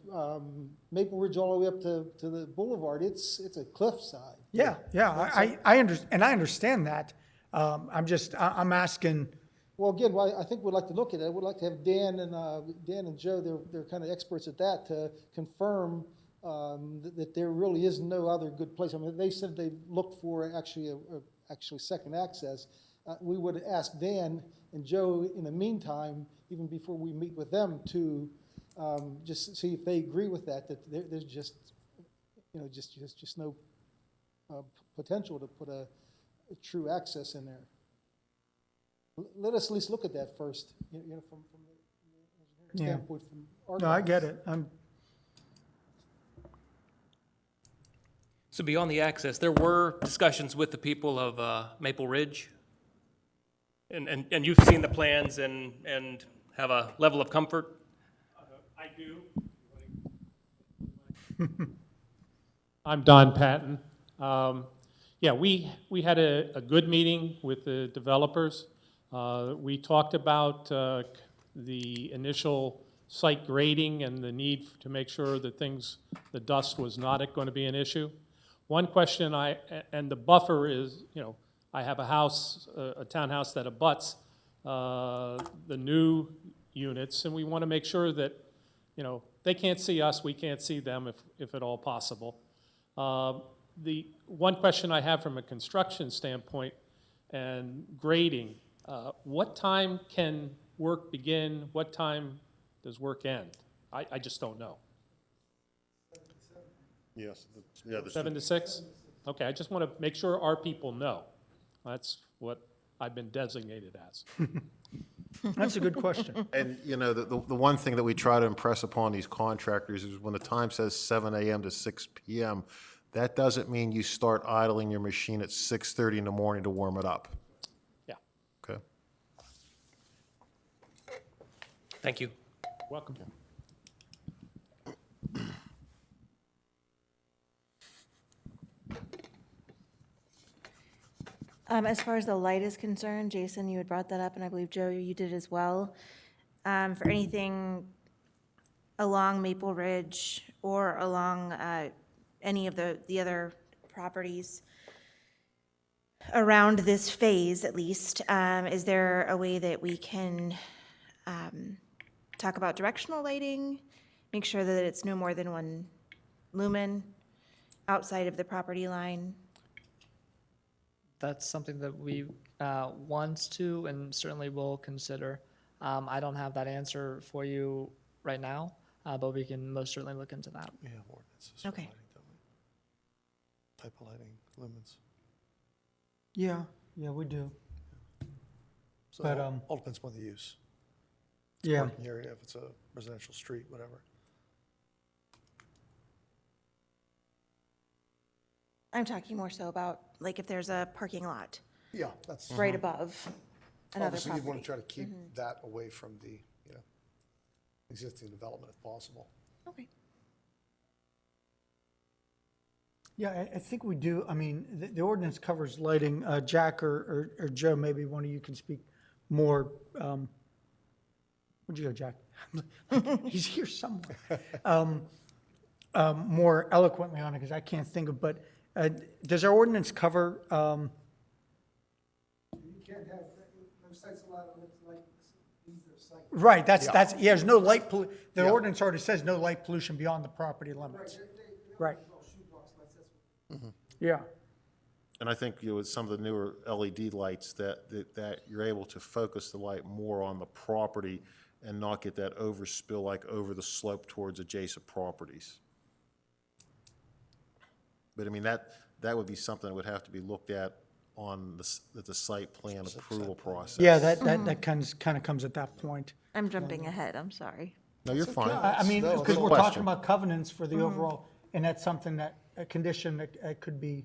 Maple Ridge all the way up to the boulevard, it's a cliffside. Yeah, I understand that. I'm asking, Well, again, I think we'd like to look at it. We'd like to have Dan and Joe, they're kind of experts at that, to confirm that there really is no other good place. I mean, they said they looked for actually second access. We would ask Dan and Joe in the meantime, even before we meet with them, to just see if they agree with that there's just no potential to put a true access in there. Let us at least look at that first, from the Yeah. standpoint from our. no, I get it. So beyond the access, there were discussions with the people of Maple Ridge? And you've seen the plans and have a level of comfort? I do. I'm Don Patton. Yeah, we had a good meeting with the developers. We talked about the initial site grading and the need to make sure that the dust was not going to be an issue. One question and the buffer is, I have a house, a townhouse that abuts the new units, and we want to make sure that, they can't see us, we can't see them if at all possible. The one question I have from a construction standpoint and grading, what time can work begin? What time does work end? I just don't know. Yes. 7 to 6? Okay, I just want to make sure our people know. That's what I've been designated as. That's a good question. And, the one thing that we try to impress upon these contractors is when the time says 7 a.m. to 6 p.m., that doesn't mean you start idling your machine at 6:30 in the morning to warm it up. Yeah. Thank you. Welcome. As far as the light is concerned, Jason, you had brought that up, and I believe, Joe, you did as well. For anything along Maple Ridge or along any of the other properties around this phase, at least, is there a way that we can talk about directional lighting, make sure that it's no more than 1 lumen outside of the property line? That's something that we want to and certainly will consider. I don't have that answer for you right now, but we can most certainly look into that. We have ordinances for Okay. lighting, don't we? Type of lighting, lumens. Yeah, we do. So But, all depends upon the use. Yeah, Parking area, if it's a residential street, whatever. I'm talking more so about, like, if there's a parking lot Yeah, that's. right above another Obviously, you'd want property. to try to keep that away from the, existing development if possible. Okay. yeah, I think we do. I mean, the ordinance covers lighting. Jack or Joe, maybe one of you can speak more. Where'd you go, Jack? He's here somewhere. More eloquently on it, because I can't think of, but does our ordinance cover, You can't have, no sites allowed on its like, these are sites. right, that's, there's no light, the Yeah. ordinance already says no light pollution beyond the property limits. Right. Yeah, And I think, with some of the newer LED lights, that you're able to focus the light more on the property and not get that overspill like over the slope towards adjacent properties. But I mean, that would be something that would have to be looked at on the site plan approval process. yeah, that kind of comes at that point. I'm jumping ahead, I'm sorry. No, you're fine. I mean, No, because good we're question. talking about covenants for the overall, and that's something that, a condition that could be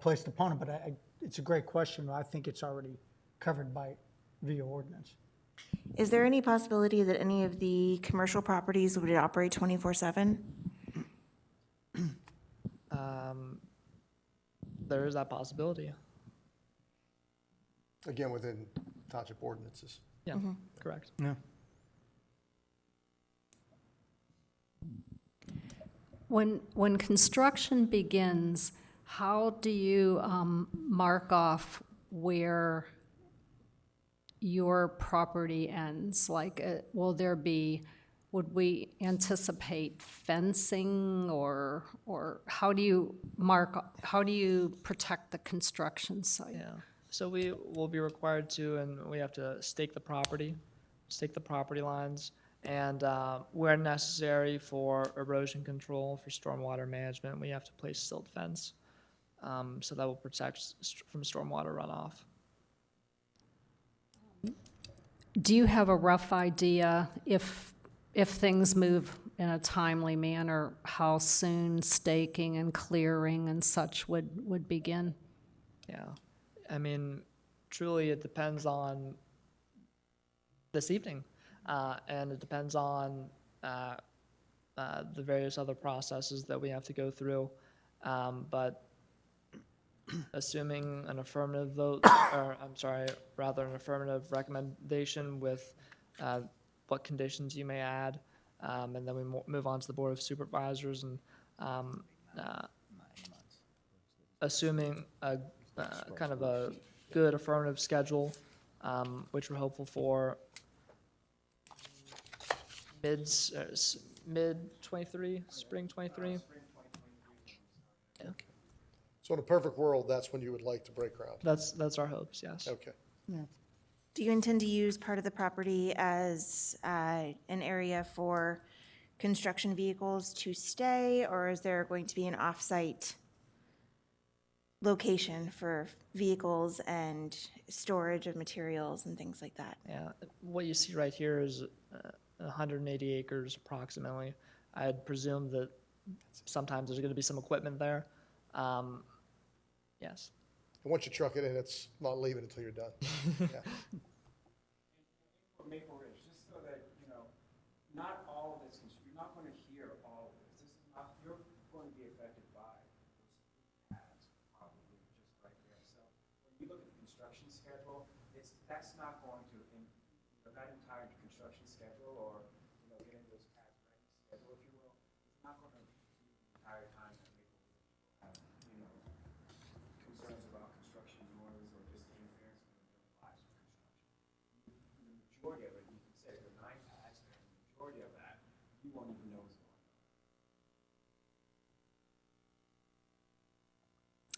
placed upon it, but it's a great question. I think it's already covered via ordinance. Is there any possibility that any of the commercial properties would operate 24/7? There is that possibility. Again, within township ordinances. Yeah, correct. Yeah. When construction begins, how do you mark off where your property ends? Like, would we anticipate fencing, or how do you protect the construction site? Yeah, so we will be required to, and we have to stake the property lines, and where necessary for erosion control, for stormwater management, we have to place silt fence. So that will protect from stormwater runoff. Do you have a rough idea, if things move in a timely manner, how soon staking and clearing and such would begin? Yeah, I mean, truly, it depends on this evening, and it depends on the various other processes that we have to go through. But assuming an affirmative vote, or I'm sorry, rather an affirmative recommendation with what conditions you may add, and then we move on to the Board of Supervisors, and assuming a kind of a good affirmative schedule, which we're hopeful for mid 23, spring 23. Yeah. So in a perfect world, that's when you would like to break ground. That's our hopes, yes. Okay. Do you intend to use part of the property as an area for construction vehicles to stay, or is there going to be an off-site location for vehicles and storage of materials and things like that? Yeah, what you see right here is 180 acres approximately. I'd presume that sometimes there's going to be some equipment there. Yes. And once you truck it in, it's not leaving until you're done. Yeah. For Maple Ridge, just so that, not going to, not entire construction schedule or, getting those pads ready schedule, if you will. It's not going to be the entire time that people have, concerns about construction noise or just interference with their lives with construction. The majority of it, you can say the 9 pads, the majority of that, you won't even know what's going on.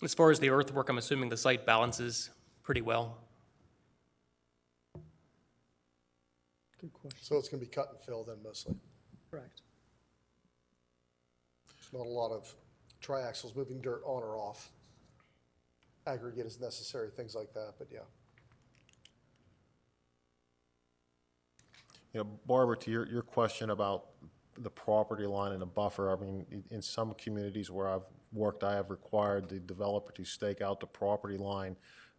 As far as the earthwork, I'm assuming the site balances pretty well. Good question. So it's gonna be cut and fill then mostly. Correct. There's not a lot of triaxles moving dirt on or off. Aggregate is necessary, things like that, but yeah. Barbara, to your question about the property line and the buffer, I mean, in some communities where I've worked, I have required the developer to stake out the property line,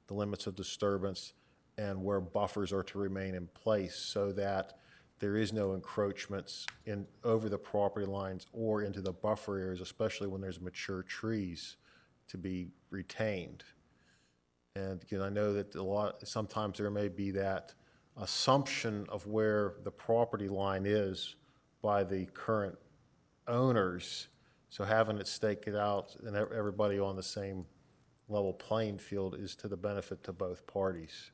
the limits of disturbance, and where buffers are to remain in place so that there is no encroachments over the property lines or into the buffer areas, especially when there's mature trees to be retained. And I know that sometimes there may be that assumption of where the property line is by the current owners. So having it staked out and everybody on the same level playing field is to the benefit to both parties.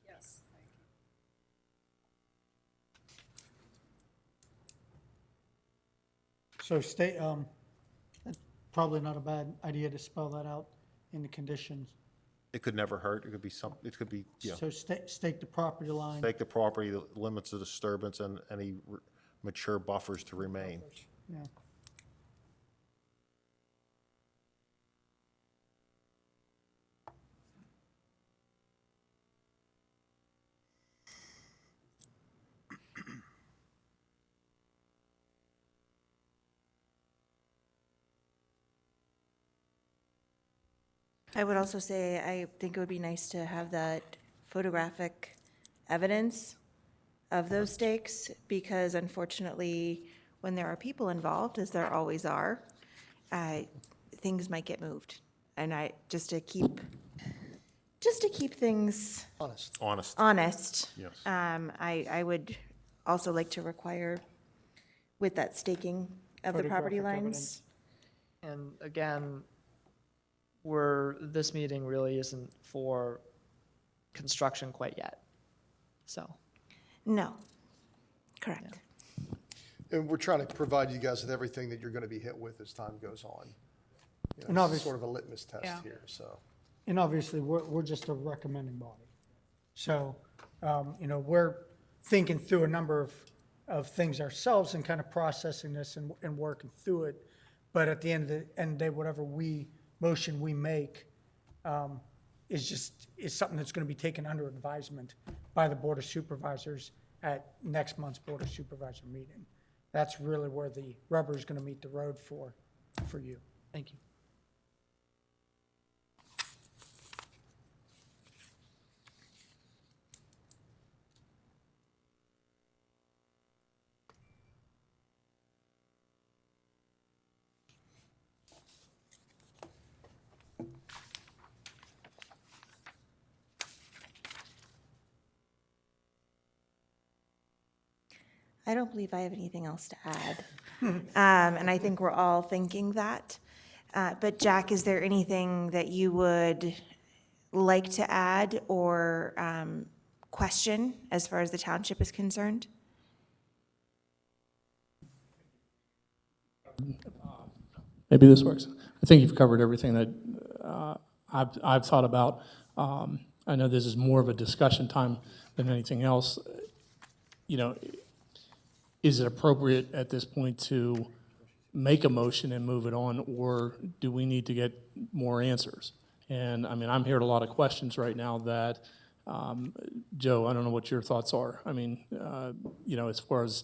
Yes. So that's probably not a bad idea to spell that out in the conditions. It could never hurt. It could be So stake the property line. stake the property, the limits of disturbance, and any mature buffers to remain. Yeah. I would also say, I think it would be nice to have that photographic evidence of those stakes, because unfortunately, when there are people involved, as there always are, things might get moved. And just to keep things honest. Yes. I would also like to require with that staking of the property Photographic lines. And again, this meeting really isn't for construction quite yet, so. No, correct. And we're trying to provide you guys with everything that you're gonna be hit with as time goes on. And It's obviously- sort of a litmus test Yeah. here, so. And obviously, we're just a recommending body. So, we're thinking through a number of things ourselves and kind of processing this and working through it. But at the end of the day, whatever motion we make is something that's going to be taken under advisement by the Board of Supervisors at next month's Board of Supervisor meeting. That's really where the rubber is going to meet the road for you. Thank you. I don't believe I have anything else to add. And I think we're all thinking that. But Jack, is there anything that you would like to add or question as far as the township is concerned? Maybe this works. I think you've covered everything that I've thought about. I know this is more of a discussion time than anything else. Is it appropriate at this point to make a motion and move it on, or do we need to get more answers? And I mean, I'm hearing a lot of questions right now that, Joe, I don't know what your thoughts are. I mean, as far as,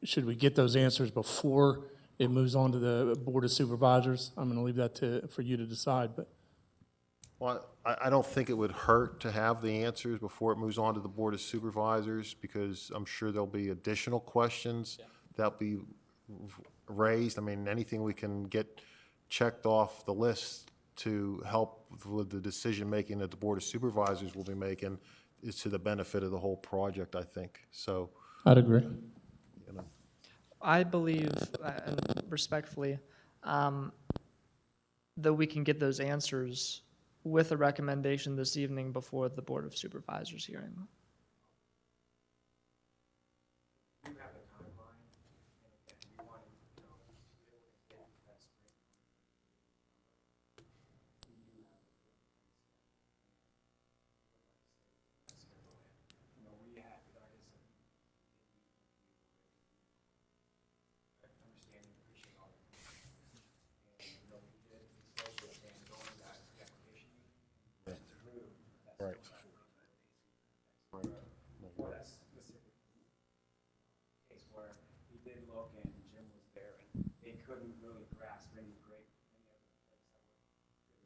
should we get those answers before it moves on to the Board of Supervisors? I'm gonna leave that for you to decide, but. Well, I don't think it would hurt to have the answers before it moves on to the Board of Supervisors, because I'm sure there'll be additional questions that'll be raised. I mean, anything we can get checked off the list to help with the decision-making that the Board of Supervisors will be making is to the benefit of the whole project, I think. So, I'd agree. you know. I believe, and respectfully, that we can get those answers with a recommendation this evening before the Board of Supervisors hearing. Right. Case where he did look and Jim was there and they couldn't really grasp any of the places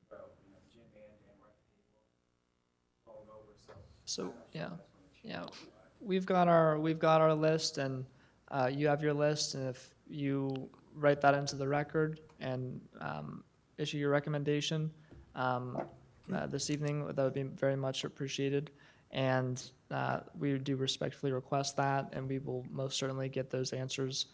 that were, Jim and Dan were at the table, going over, So, yeah, we've got our list, and you have your list, and if you write that into the record and issue your recommendation this evening, that would be very much appreciated. And we do respectfully request that, and we will most certainly get those answers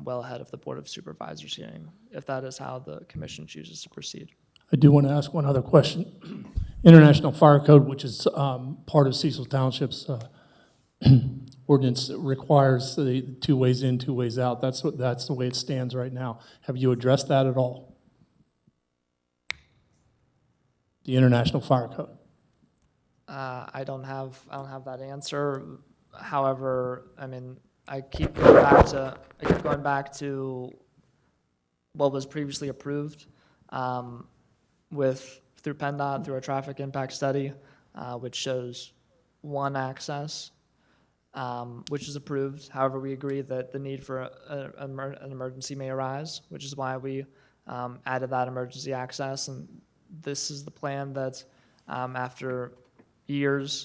well ahead of the Board of Supervisors hearing, if that is how the commission chooses to proceed. I do want to ask one other question. International Fire Code, which is part of Cecil Township's ordinance, requires the 2 ways in, 2 ways out. That's the way it stands right now. Have you addressed that at all? The International Fire Code. I don't have that answer. However, I mean, I keep going back to what was previously approved through PennDOT, through a traffic impact study, which shows 1 access, which is approved. However, we agree that the need for an emergency may arise, which is why we added that emergency access. And this is the plan that, after years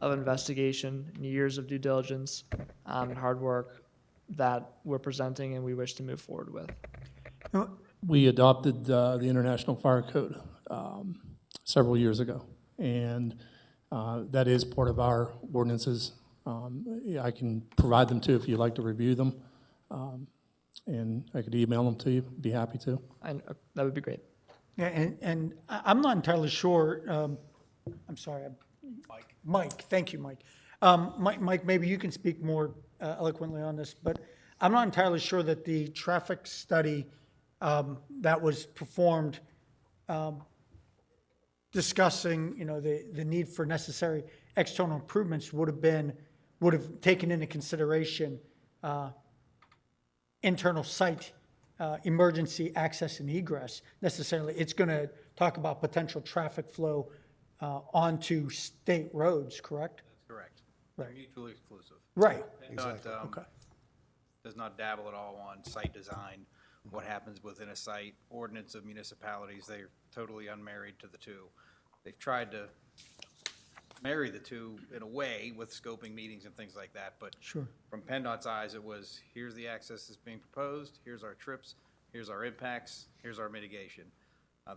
of investigation, and years of due diligence, and hard work, that we're presenting and we wish to move forward with. We adopted the International Fire Code several years ago, and that is part of our ordinances. I can provide them to you if you'd like to review them, and I could email them to you. Be happy to. That would be great. Yeah, and I'm not entirely sure, I'm sorry. Mike, thank you, Mike. Mike, maybe you can speak more eloquently on this, but I'm not entirely sure that the traffic study that was performed discussing, the need for necessary external improvements would have taken into consideration internal site emergency access and egress necessarily. It's going to talk about potential traffic flow onto state roads, correct? That's correct. Right. Mutually exclusive. Right. Exactly. Okay. Does not dabble at all on site design, what happens within a site, ordinance of municipalities. They're totally unmarried to the two. They've tried to marry the two in a way with scoping meetings and things like that, but Sure. from PennDOT's eyes, it was, here's the access that's being proposed, here's our trips, here's our impacts, here's our mitigation.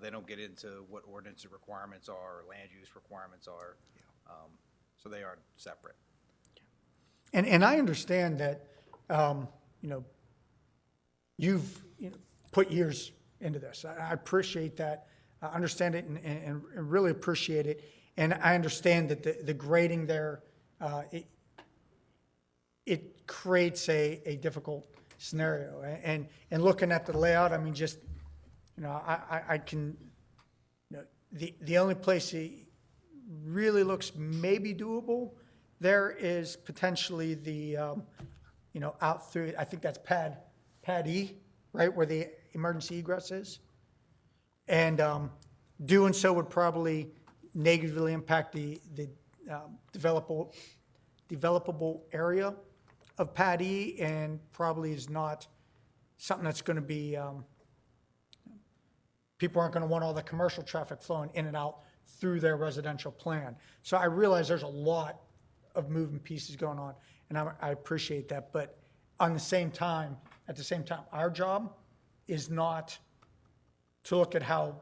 They don't get into what ordinance requirements are, or land use requirements are, so they are separate. And I understand that, you've put years into this. I appreciate that. I understand it and really appreciate it. And I understand that the grading there, it creates a difficult scenario. And looking at the layout, I mean, just, I can, the only place it really looks maybe doable there is potentially the, out through, I think that's pad E, right, where the emergency egress is. And doing so would probably negatively impact the developable area of pad E, and probably is not something that's going to be, people aren't going to want all the commercial traffic flowing in and out through their residential plan. So I realize there's a lot of moving pieces going on, and I appreciate that. But at the same time, our job is not to look at how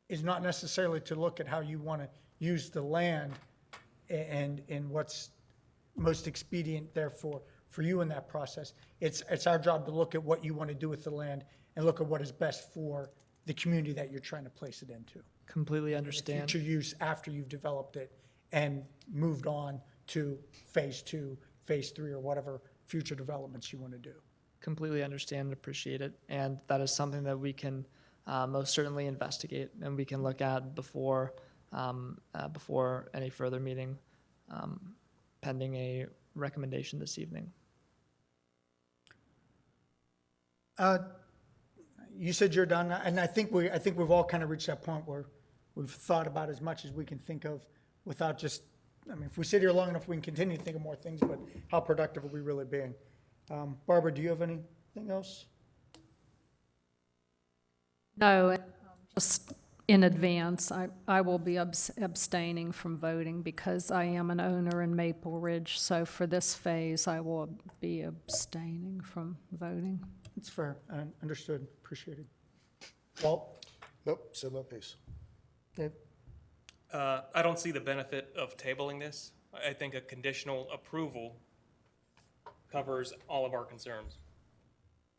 is not necessarily to look at how you want to use the land and what's most expedient therefore for you in that process. It's our job to look at what you want to do with the land and look at what is best for the community that you're trying to place it into. Completely understand. Future use after you've developed it and moved on to phase 2, phase 3, or whatever future developments you want to do. Completely understand and appreciate it, and that is something that we can most certainly investigate and we can look at before any further meeting, pending a recommendation this evening. You said you're done, and I think we've all kind of reached that point where we've thought about as much as we can think of without just, I mean, if we sit here long enough, we can continue to think of more things, but how productive are we really being? Barbara, do you have anything else? No, just in advance, I will be abstaining from voting because I am an owner in Maple Ridge. So for this phase, I will be abstaining from voting. It's fair, understood, appreciated. Walt? Nope, said my piece. Dave? I don't see the benefit of tabling this. I think a conditional approval covers all of our concerns.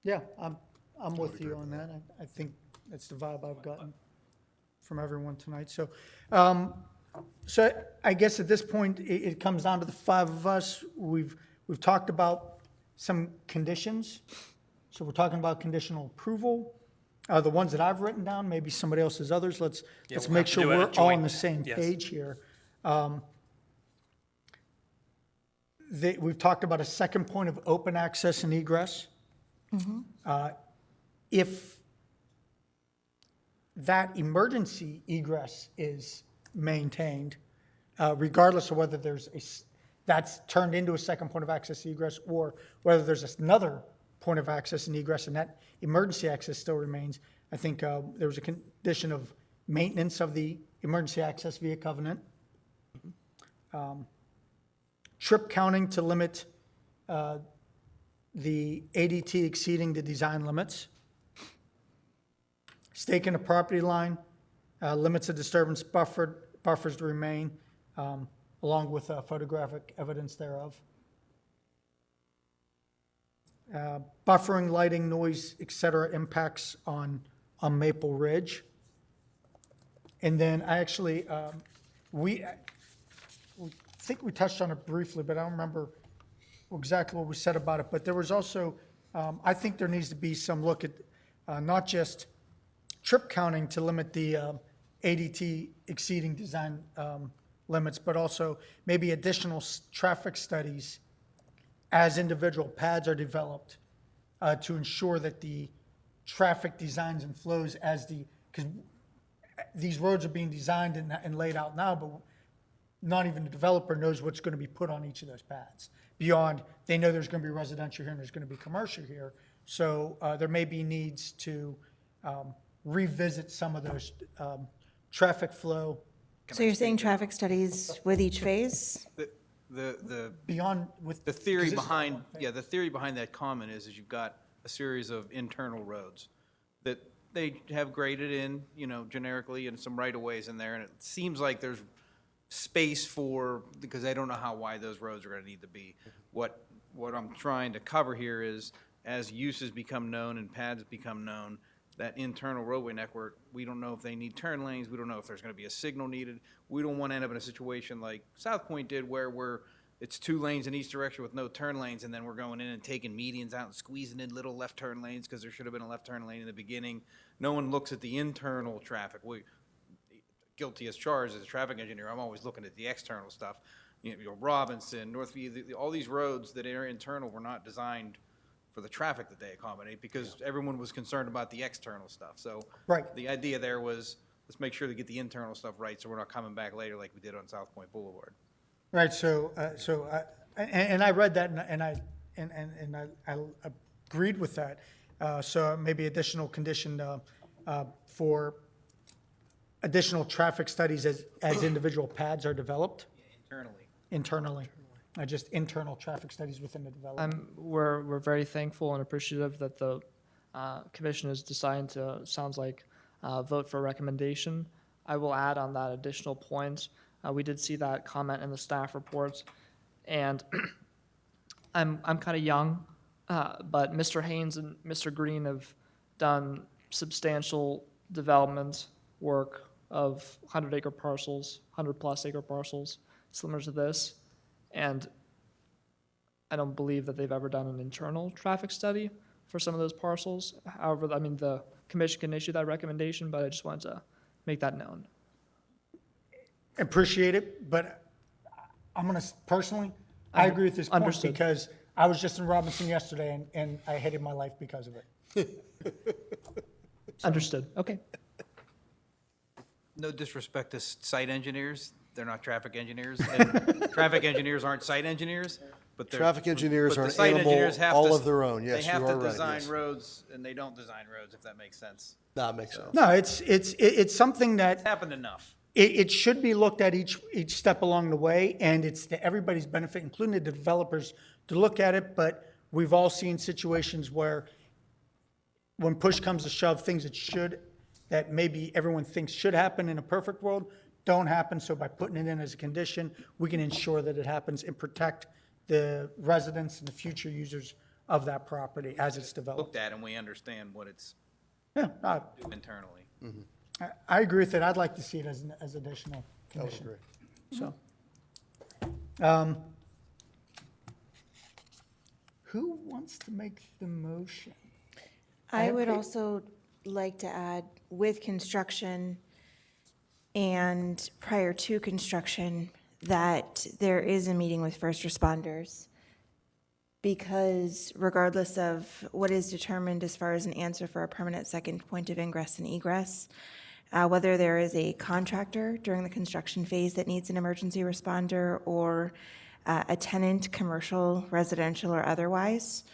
Yeah, I'm with you on that. I think that's the vibe I've gotten from everyone tonight. So, so I guess at this point, it comes down to the 5 of us. We've talked about some conditions. So we're talking about conditional approval. The ones that I've written down, maybe somebody else has others. Let's we'll make have to sure do it we're at all on joint. the same Yes. page here. We've talked about a second point of open access and egress. If that emergency egress is maintained, regardless of whether that's turned into a second point of access egress or whether there's another point of access and egress and that emergency access still remains, I think there was a condition of maintenance of the emergency access via covenant. Trip counting to limit the ADT exceeding the design limits. Stake in a property line, limits of disturbance buffers to remain, along with photographic evidence thereof. Buffering, lighting, noise, et cetera, impacts on Maple Ridge. And then I actually, we think we touched on it briefly, but I don't remember exactly what we said about it. But there was also, I think there needs to be some look at not just trip counting to limit the ADT exceeding design limits, but also maybe additional traffic studies as individual pads are developed to ensure that the traffic designs and flows because these roads are being designed and laid out now, but not even the developer knows what's going to be put on each of those pads. Beyond, they know there's going to be residential here and there's going to be commercial here. So there may be needs to revisit some of those traffic flow. So you're saying traffic studies with each phase? The Beyond with. The theory 'cause this is behind, one phase. yeah, the theory behind that comment is you've got a series of internal roads that they have graded in, generically, and some right-of-ways in there, and it seems like there's space for, because I don't know how wide those roads are gonna need to be. What I'm trying to cover here is, as uses become known and pads become known, that internal roadway network, we don't know if they need turn lanes, we don't know if there's gonna be a signal needed. We don't wanna end up in a situation like South Point did, where it's 2 lanes in each direction with no turn lanes, and then we're going in and taking medians out and squeezing in little left turn lanes, because there should have been a left turn lane in the beginning. No one looks at the internal traffic. Guilty as charged as a traffic engineer, I'm always looking at the external stuff. Robinson, Northview, all these roads that are internal were not designed for the traffic that they accommodate, because everyone was concerned about the external stuff. So Right. the idea there was, let's make sure to get the internal stuff right, so we're not coming back later like we did on South Point Boulevard. Right, and I read that, and I agreed with that. So maybe additional condition for additional traffic studies as individual pads are developed internally. Just internal traffic studies within the development. We're very thankful and appreciative that the commission is deciding to, sounds like, vote for a recommendation. I will add on that additional point, we did see that comment in the staff report, and I'm kind of young, but Mr. Haynes and Mr. Green have done substantial development work of 100-acre parcels, 100-plus acre parcels, similar to this, and I don't believe that they've ever done an internal traffic study for some of those parcels. However, I mean, the commission can issue that recommendation, but I just wanted to make that known. Appreciate it, but I'm gonna, personally, I agree with this point Understood. because I was just in Robinson yesterday and I hated my life because of it. Understood, okay. No disrespect to site engineers, they're not traffic engineers, and traffic engineers aren't site engineers, but they're. Traffic engineers but are the an site animal engineers have all to- of their own. Yes, you are They right, have to design yes. roads, and they don't design roads, if that makes sense. That makes sense. No, it's something that It's happened enough. it should be looked at each step along the way, and it's to everybody's benefit, including the developers, to look at it, but we've all seen situations where when push comes to shove, things that maybe everyone thinks should happen in a perfect world, don't happen, so by putting it in as a condition, we can ensure that it happens and protect the residents and the future users of that property as it's developed. Looked at, and we understand what it's Yeah, doing internally. I agree with it. I'd like to see it as additional I would condition. agree. So, who wants to make the motion? I would also like to add, with construction and prior to construction, that there is a meeting with first responders. Because regardless of what is determined as far as an answer for a permanent second point of ingress and egress, whether there is a contractor during the construction phase that needs an emergency responder or a tenant, commercial, residential, or otherwise,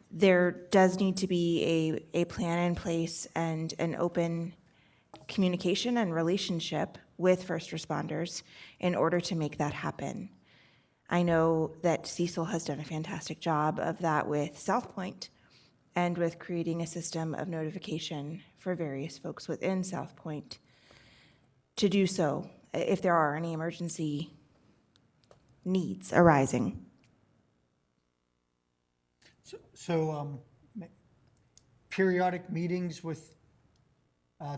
there does need to be a plan in place and an open communication and relationship with first responders in order to make that happen. I know that Cecil has done a fantastic job of that with South Point and with creating a system of notification for various folks within South Point to do so if there are any emergency needs arising. So, periodic meetings with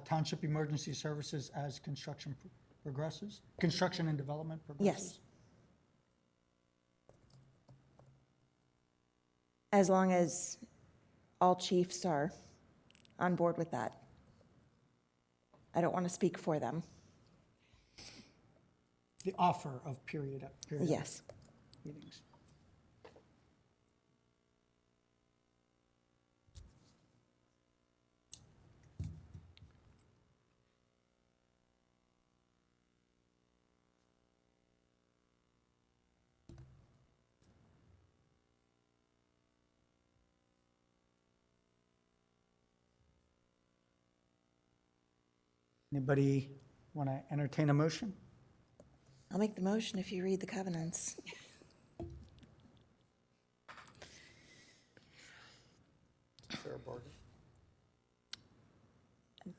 Township Emergency Services as construction progresses? Construction and development progresses? Yes. As long as all chiefs are on board with that. I don't want to speak for them. The offer of periodic Yes. meetings. Anybody want to entertain a motion? I'll make the motion if you read the covenants. Fair bargain.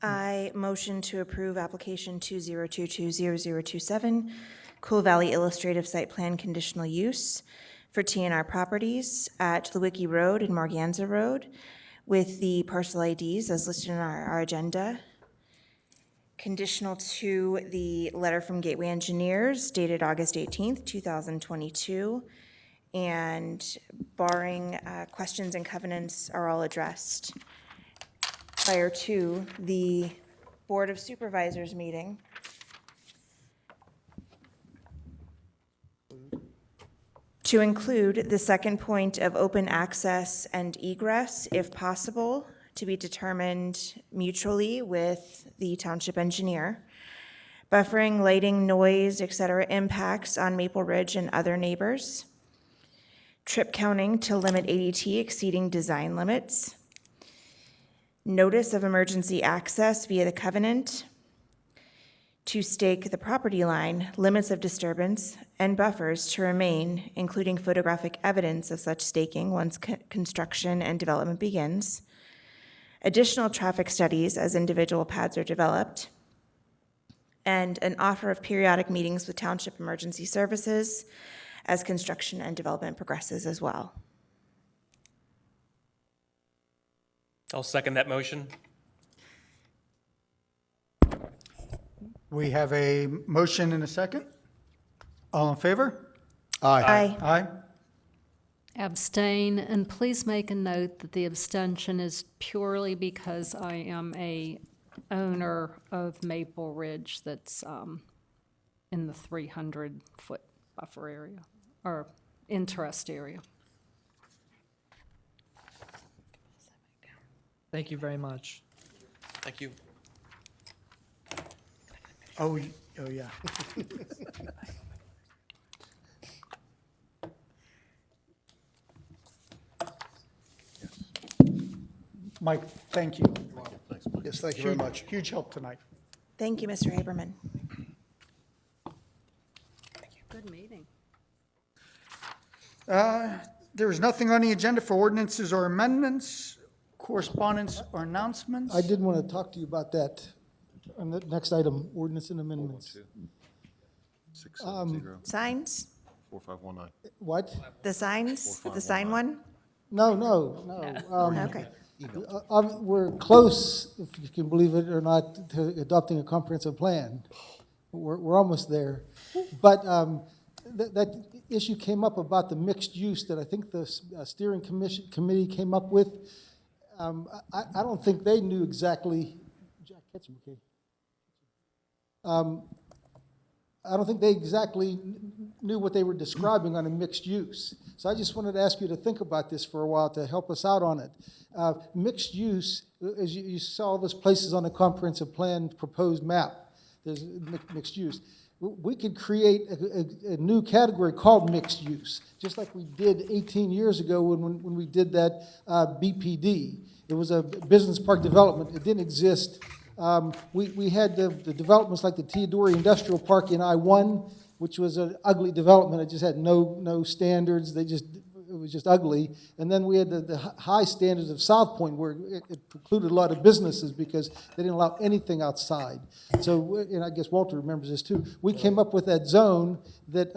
I motion to approve application 20220027, Cool Valley Illustrative Site Plan Conditional Use for TNR Properties at Lewicki Road and Morganza Road with the parcel IDs as listed in our agenda. Conditional to the letter from Gateway Engineers dated August 18th, 2022, and barring questions and covenants are all addressed prior to the Board of Supervisors meeting. To include the second point of open access and egress, if possible, to be determined mutually with the township engineer. Buffering, lighting, noise, et cetera, impacts on Maple Ridge and other neighbors. Trip counting to limit ADT exceeding design limits. Notice of emergency access via the covenant. To stake the property line, limits of disturbance, and buffers to remain, including photographic evidence of such staking once construction and development begins. Additional traffic studies as individual pads are developed. and an offer of periodic meetings with Township Emergency Services as construction and development progresses as well. I'll second that motion. We have a motion and a second. All in favor? Aye. Aye. Abstain, and please make a note that the abstention is purely because I am a owner of Maple Ridge that's in the 300-foot buffer area, or interest area. Thank you very much. Thank you. Oh, yeah. Mike, thank you. Yes, thank you very much. Huge help tonight. Thank you, Mr. Haberman. Good meeting. There is nothing on the agenda for ordinances or amendments, correspondence or announcements. I did want to talk to you about that on the next item, ordinance and amendments. 670 Signs? 4519. What? The signs? The sign one? No. Okay. We're close, if you can believe it or not, to adopting a comprehensive plan. We're almost there. But that issue came up about the mixed use that I think the steering committee came up with. I don't think they knew exactly. Jack, catch him, okay? I don't think they exactly knew what they were describing on a mixed use. So I just wanted to ask you to think about this for a while to help us out on it. Mixed use, as you saw those places on the comprehensive plan proposed map, there's mixed use. We could create a new category called mixed use, just like we did 18 years ago when we did that BPD. It was a business park development. It didn't exist. We had the developments like the Theodore Industrial Park in I-1, which was an ugly development. It just had no standards. It was just ugly. And then we had the high standards of South Point, where it precluded a lot of businesses because they didn't allow anything outside. So, and I guess Walter remembers this too. We came up with that zone that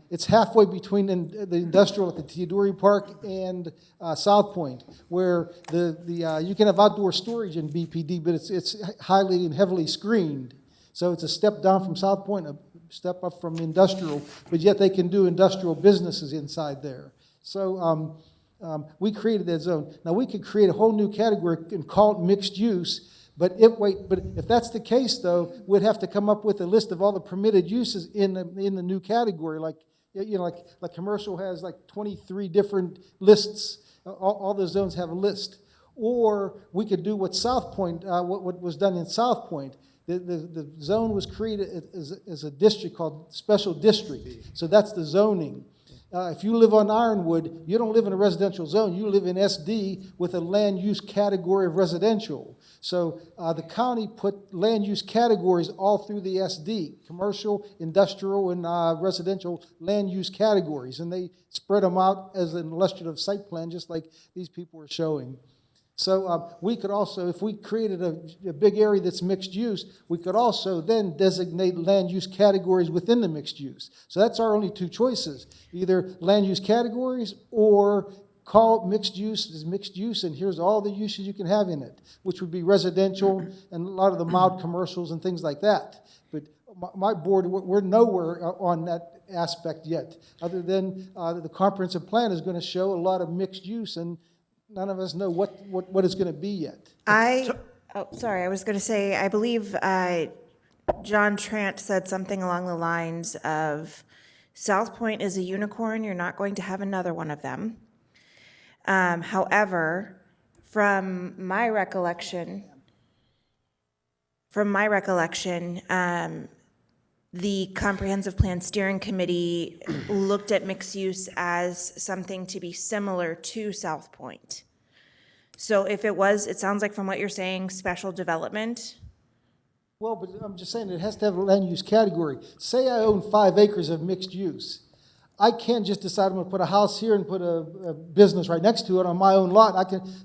it's halfway between the industrial at the Theodore Park and South Point, where you can have outdoor storage in BPD, but it's highly and heavily screened. So it's a step down from South Point, a step up from industrial, but yet they can do industrial businesses inside there. So we created that zone. Now we could create a whole new category and call it mixed use. But if that's the case, though, we'd have to come up with a list of all the permitted uses in the new category. Like commercial has like 23 different lists. All the zones have a list. Or we could do what South Point, what was done in South Point. The zone was created as a district called special district. So that's the zoning. If you live on Ironwood, you don't live in a residential zone. You live in SD with a land use category of residential. So the county put land use categories all through the SD, commercial, industrial, and residential land use categories. And they spread them out as an illustrative site plan, just like these people are showing. So we could also, if we created a big area that's mixed use, we could also then designate land use categories within the mixed use. So that's our only two choices, either land use categories or call mixed use as mixed use, and here's all the uses you can have in it, which would be residential and a lot of the mild commercials and things like that. But my board, we're nowhere on that aspect yet, other than the comprehensive plan is going to show a lot of mixed use, and none of us know what it's going to be yet. I was going to say, I believe John Trant said something along the lines of, South Point is a unicorn, you're not going to have another one of them. However, from my recollection, the Comprehensive Plan Steering Committee looked at mixed use as something to be similar to South Point. So if it was, it sounds like from what you're saying, special development. Well, but I'm just saying it has to have a land use category. Say I own 5 acres of mixed use. I can't just decide I'm going to put a house here and put a business right next to it on my own lot.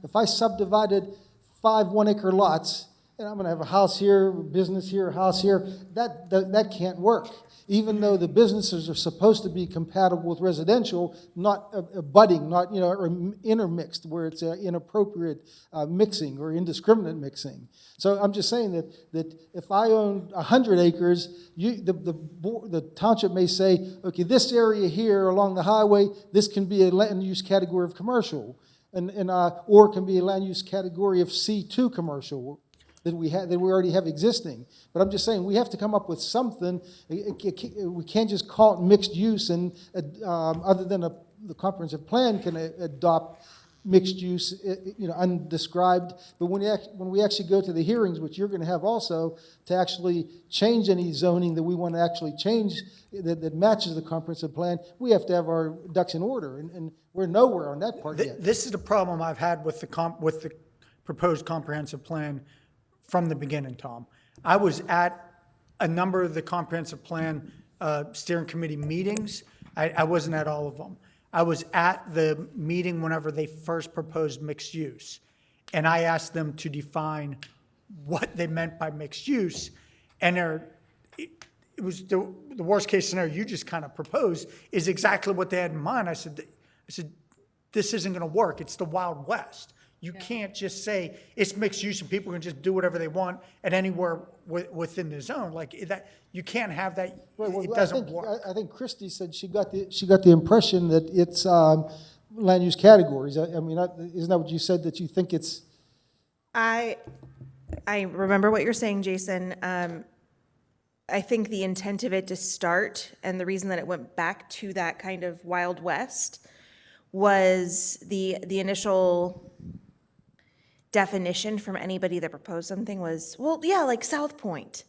If I subdivided 5 one-acre lots and I'm gonna have a house here, business here, a house here, that can't work. Even though the businesses are supposed to be compatible with residential, not abutting, not, or intermixed, where it's inappropriate mixing or indiscriminate mixing. So I'm just saying that if I own 100 acres, the township may say, okay, this area here along the highway, this can be a land use category of commercial, or it can be a land use category of C2 commercial that we already have existing. But I'm just saying, we have to come up with something. We can't just call it mixed use, and other than the comprehensive plan can adopt mixed use, undescribed. But when we actually go to the hearings, which you're going to have also, to actually change any zoning that we want to actually change that matches the comprehensive plan, we have to have our ducks in order, and we're nowhere on that part yet. This is the problem I've had with the proposed comprehensive plan from the beginning, Tom. I was at a number of the comprehensive plan steering committee meetings. I wasn't at all of them. I was at the meeting whenever they first proposed mixed use, and I asked them to define what they meant by mixed use, and it was the worst case scenario you just kind of proposed is exactly what they had in mind. I said, this isn't going to work. It's the Wild West. You can't just say it's mixed use and people can just do whatever they want at anywhere within the zone. Like that, you can't have that. It doesn't work. I think Christie said she got the impression that it's land use categories. I mean, isn't that what you said, that you think it's? I remember what you're saying, Jason. I think the intent of it to start, and the reason that it went back to that kind of Wild West, was the initial definition from anybody that proposed something was, well, yeah, like South Point.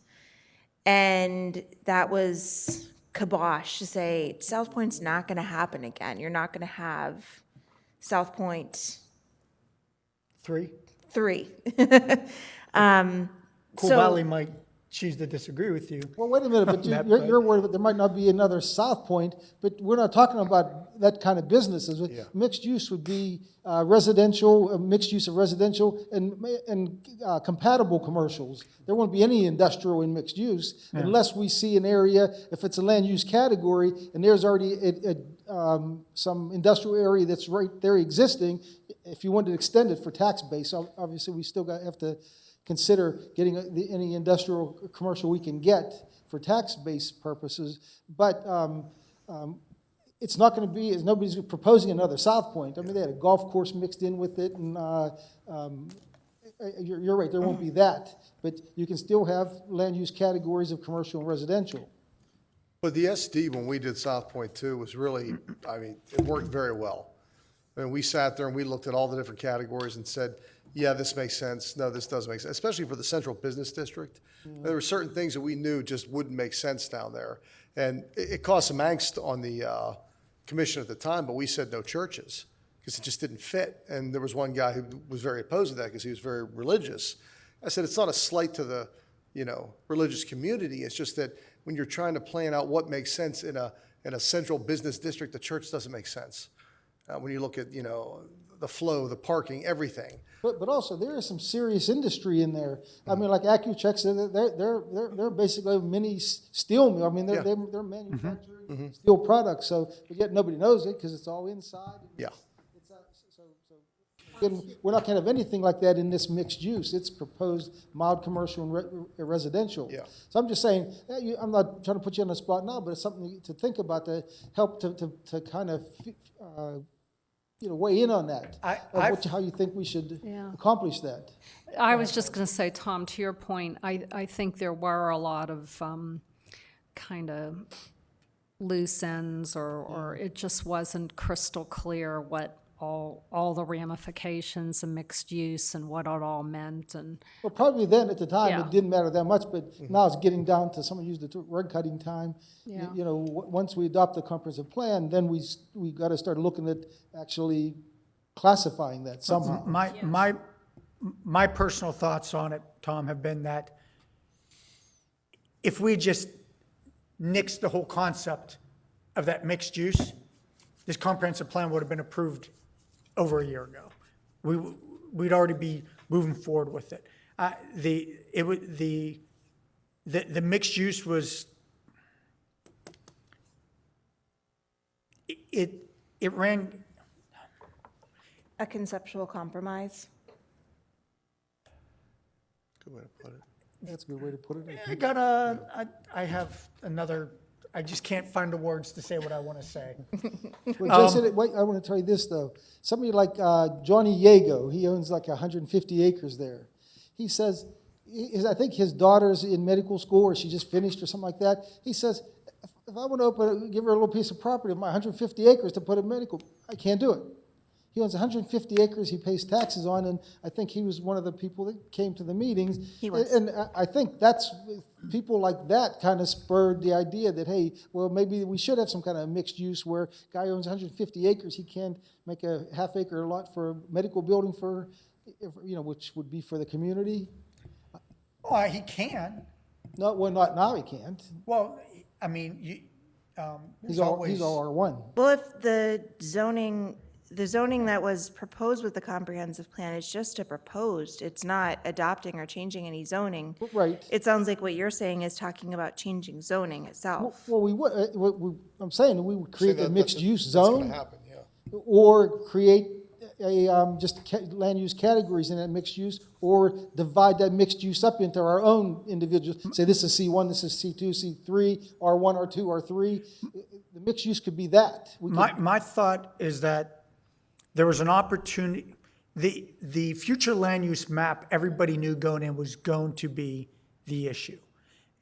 And that was kibosh to say, South Point's not going to happen again. You're not going to have South Point 3. Cool So- Valley might choose to disagree with you. Well, wait a minute, but you're worried that there might not be another South Point, but we're not talking about that kind of businesses. Mixed use would be residential, mixed use of residential and compatible commercials. There won't be any industrial in mixed use unless we see an area, if it's a land use category, and there's already some industrial area that's right there existing. If you want to extend it for tax base, obviously we still have to consider getting any industrial commercial we can get for tax-based purposes, but it's not going to be, as nobody's proposing another South Point. I mean, they had a golf course mixed in with it, and you're right, there won't be that, but you can still have land use categories of commercial and residential. But the SD, when we did South Point 2, was really, I mean, it worked very well. I mean, we sat there and we looked at all the different categories and said, yeah, this makes sense. No, this doesn't make sense, especially for the central business district. There were certain things that we knew just wouldn't make sense down there. And it caused some angst on the commission at the time, but we said no churches because it just didn't fit. And there was one guy who was very opposed to that because he was very religious. I said, it's not a slight to the, religious community. It's just that when you're trying to plan out what makes sense in a central business district, the church doesn't make sense. When you look at, the flow, the parking, everything. But also there is some serious industry in there. I mean, like Accuchecks, they're basically a mini steel mill. I mean, they're manufacturing steel products. So, but yet nobody knows it because it's all inside. Yeah. Again, we're not going to have anything like that in this mixed use. It's proposed mild commercial and residential. Yeah. So I'm just saying, I'm not trying to put you on the spot now, but it's something to think about to help to kind of weigh in on that. How you think we should accomplish that. I was just going to say, Tom, to your point, I think there were a lot of kind of loose ends, or it just wasn't crystal clear what all the ramifications of mixed use and what it all meant. And well, probably then at the time it didn't matter that much, but now it's getting down to, someone used the word cutting time. Once we adopt the comprehensive plan, then we got to start looking at actually classifying that somehow. My personal thoughts on it, Tom, have been that if we just nixed the whole concept of that mixed use, this comprehensive plan would have been approved over a year ago. We'd already be moving forward with it. it would, the mixed use was, it ran, A conceptual compromise. Good way to put it. That's a good way to put it. I have another, I just can't find the words to say what I want to say. Well, Jason, wait, I want to tell you this, though. Somebody like Johnny Yago, he owns like 150 acres there. He says, I think his daughter's in medical school, or she just finished or something like that. He says, if I want to give her a little piece of property of my 150 acres to put in medical, I can't do it. He owns 150 acres he pays taxes on, and I think he was one of the people that came to the meetings. He was. And I think that's, people like that kind of spurred the idea that, hey, well, maybe we should have some kind of mixed use where guy owns 150 acres, he can make a half-acre lot for a medical building for, which would be for the community. Well, he can. No, well, not now he can't. Well, I mean, He's all R1. Well, if the zoning that was proposed with the comprehensive plan is just a proposed, it's not adopting or changing any zoning. Right. It sounds like what you're saying is talking about changing zoning itself. Well, we would, I'm saying we would create a mixed-use That's zone. gonna happen, yeah. Or create land use categories in that mixed use, or divide that mixed use up into our own individuals. Say this is C1, this is C2, C3, R1, R2, R3. The mixed use could be that. my thought is that there was an opportunity, the future land use map, everybody knew going in was going to be the issue.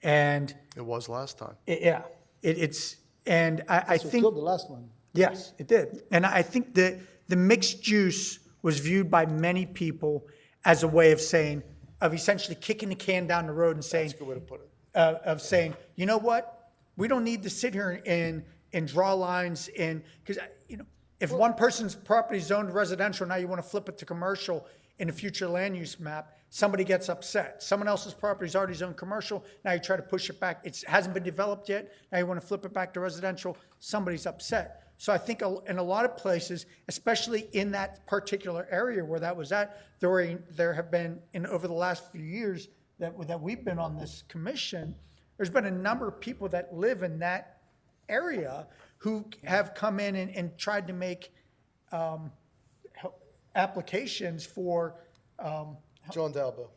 And, It was last time. and I So think. killed the last one. Yes, it did. And I think that the mixed use was viewed by many people as a way of saying, of essentially kicking the can down the road and saying, That's a good way to put it. of saying, you know what? We don't need to sit here and draw lines in, because, if one person's property is zoned residential, now you want to flip it to commercial in a future land use map, somebody gets upset. Someone else's property is already zoned commercial, now you try to push it back. It hasn't been developed yet, now you want to flip it back to residential, somebody's upset. So I think in a lot of places, especially in that particular area where that was at, there have been, over the last few years that we've been on this commission, there's been a number of people that live in that area who have come in and tried to make applications for, John Dalbo.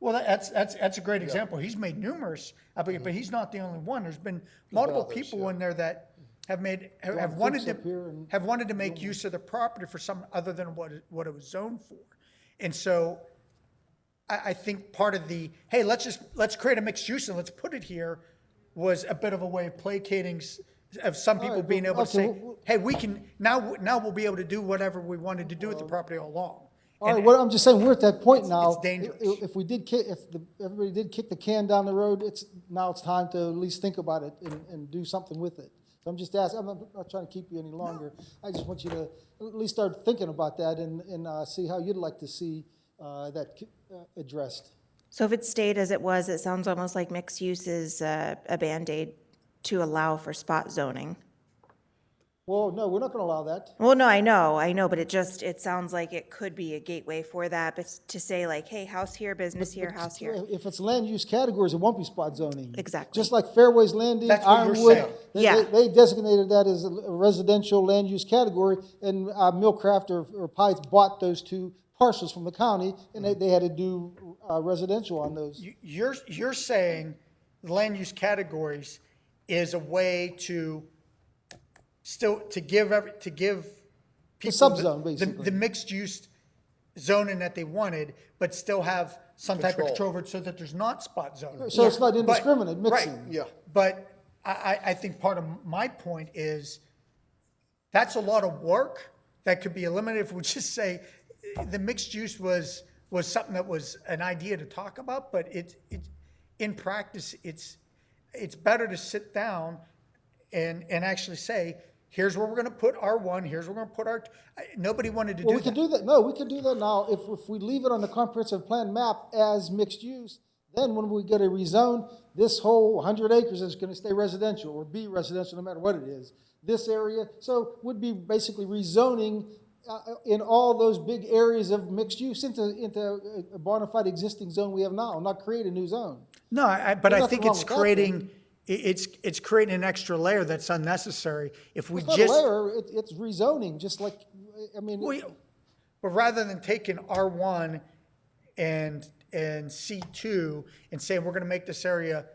well, that's a great example. He's made numerous applications, but he's not the only one. There's been multiple others, people yeah. in there that have wanted to make use of the property for some other than what it was zoned for. And so I think part of the, hey, let's create a mixed use and let's put it here, was a bit of a way of placating of some people being able to say, hey, we can, now we'll be able to do whatever we wanted to do with the property all along. All right, well, I'm just saying, we're at that point now. It's dangerous. If everybody did kick the can down the road, now it's time to at least think about it and do something with it. So I'm just asking, I'm not trying to keep you any longer. I just want you to at least start thinking about that and see how you'd like to see that addressed. So if it stayed as it was, it sounds almost like mixed use is a Band-Aid to allow for spot zoning. Well, no, we're not going to allow that. Well, no, I know, but it sounds like it could be a gateway for that, but to say like, hey, house here, business here, house here. If it's land use categories, it won't be spot zoning. Exactly. Just like Fairways Landing, That's what you're Ironwood, saying. Yeah. they designated that as a residential land use category, and Millcraft or Pies bought those two parcels from the county, and they had to do residential on those. You're saying the land use categories is a way to still, to give people subzone, basically. the mixed use zoning that they wanted, but still have some type of Control. control over it so that there's not spot zoning. So it's not But- indiscriminate mixing. Right, Yeah. but I think part of my point is that's a lot of work that could be eliminated if we just say the mixed use was something that was an idea to talk about, but in practice, it's better to sit down and actually say, here's where we're going to put R1, here's where we're going to put R2. Nobody wanted to Well, do we can that. do that. No, we can do that now. If we leave it on the comprehensive plan map as mixed use, then when we get a rezone, this whole 100 acres is going to stay residential or be residential no matter what it is. This area, so would be basically rezoning in all those big areas of mixed use into a bona fide existing zone we have now, not create a new zone. No, but I There's think nothing it's wrong with that, creating, it's creating an extra layer that's unnecessary. If we It's not a just, layer, it's rezoning, just like, I mean. but rather than taking R1 and C2 and saying, we're gonna make this area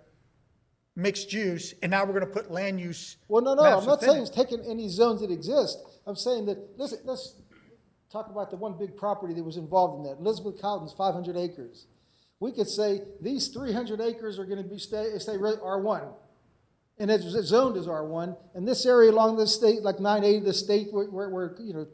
mixed use, and now we're gonna put land use Well, no, maps I'm not within saying it. it's taking any zones that exist. I'm saying that, let's talk about the one big property that was involved in that. Elizabeth Cotton's 500 acres. We could say these 300 acres are gonna be stay R1. And it's zoned as R1, and this area along the state, like 980, the state where you know,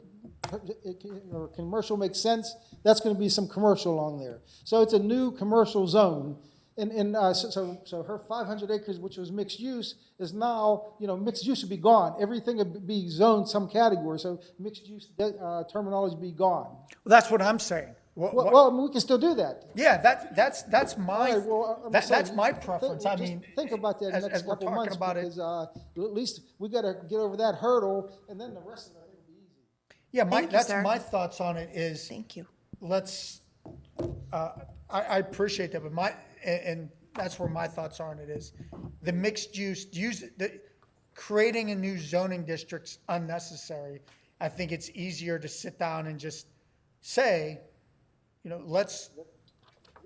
or commercial makes sense, that's gonna be some commercial along there. So it's a new commercial zone. And so her 500 acres, which was mixed use, is now, you know, mixed use would be gone. Everything would be zoned some category, so mixed use terminology would be gone. Well, that's what I'm saying. Well, I mean, we can still do that. Yeah, that's my, All right, well, I'm that's saying, my preference. I just mean. think about that in the next as we're couple of talking months, about it- because at least we gotta get over that hurdle, and then the rest of it, I think, will be easy. Yeah, Thank you, that's sir. my thoughts on it is. Thank you. Let's, I appreciate that, but and that's where my thoughts are on it is, the mixed use, creating a new zoning district's unnecessary. I think it's easier to sit down and just say, you know, let's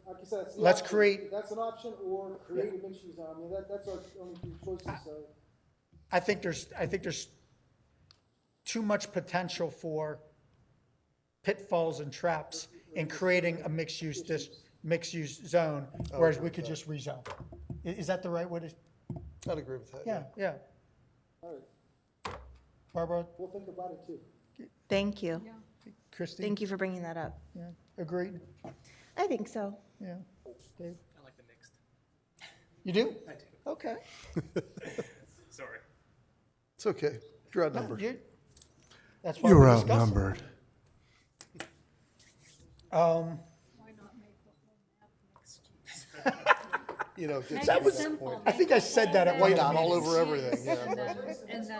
Like I said, it's the Let's option. create- That's an option, or create a mixed use zone. I mean, that's our only two choices, so. I think there's too much potential for pitfalls and traps in creating a mixed-use zone, whereas we could just rezone. Is that the right way to? I'd agree with that. Yeah. All right, Barbara, we'll think about it too. Thank you. Christie? Thank you for bringing that up. Yeah, agreed? I think so. Yeah. Dave? I like the mixed. You do? I do. Okay. Sorry. It's okay. You're outnumbered. That's why You're we're discussing. outnumbered. You know, it's That was, I think I said that at one white out point. all over everything, yeah. And then,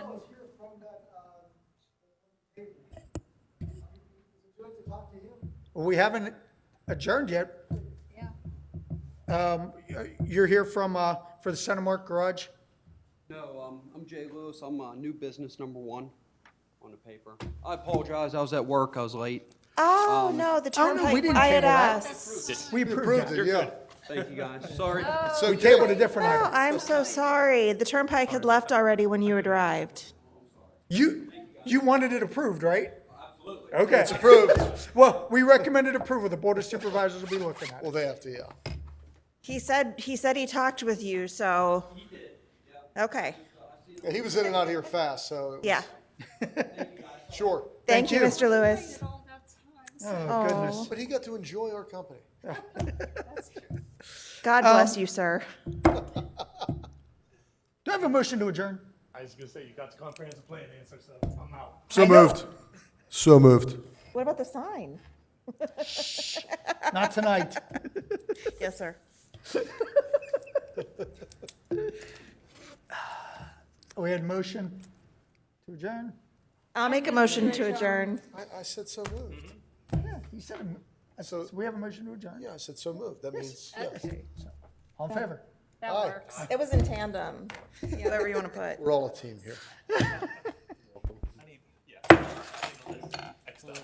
We haven't adjourned yet. You're here from, for the Center Mark Garage? No, I'm Jay Lewis. I'm new business number 1 on the paper. I apologize. I was at work. I was late. Oh, no, the Oh, no, we turnpike, didn't I had table that. asked. We approved it. Yeah. Thank you, guys. Sorry. We tabled a different No, item. I'm so sorry. The turnpike had left already when you arrived. You wanted it approved, right? Absolutely. Okay. It's approved. Well, we recommended approval. The Board of Supervisors will be looking at it. Well, they have to, yeah. He said he talked with you, so. Okay, Yeah, he was in and out here fast, so. it was- yeah. Sure. Thank you, you. Mr. Lewis. Oh, goodness. But he got to enjoy our company. God bless you, sir. Do I have a motion to adjourn? I was gonna say, you got the comprehensive plan answer, so I'm out. So moved. So moved. What about the sign? Not tonight. Yes, sir. We had motion to adjourn? I'll make a motion to adjourn. I said so moved. Yeah, you said, So, so we have a motion to adjourn? yeah, I said so moved. That means, yes. All in favor? that Aye. works. It was in tandem, whatever you want to put. We're all a team here. I need, yeah. I need the list. Excellent.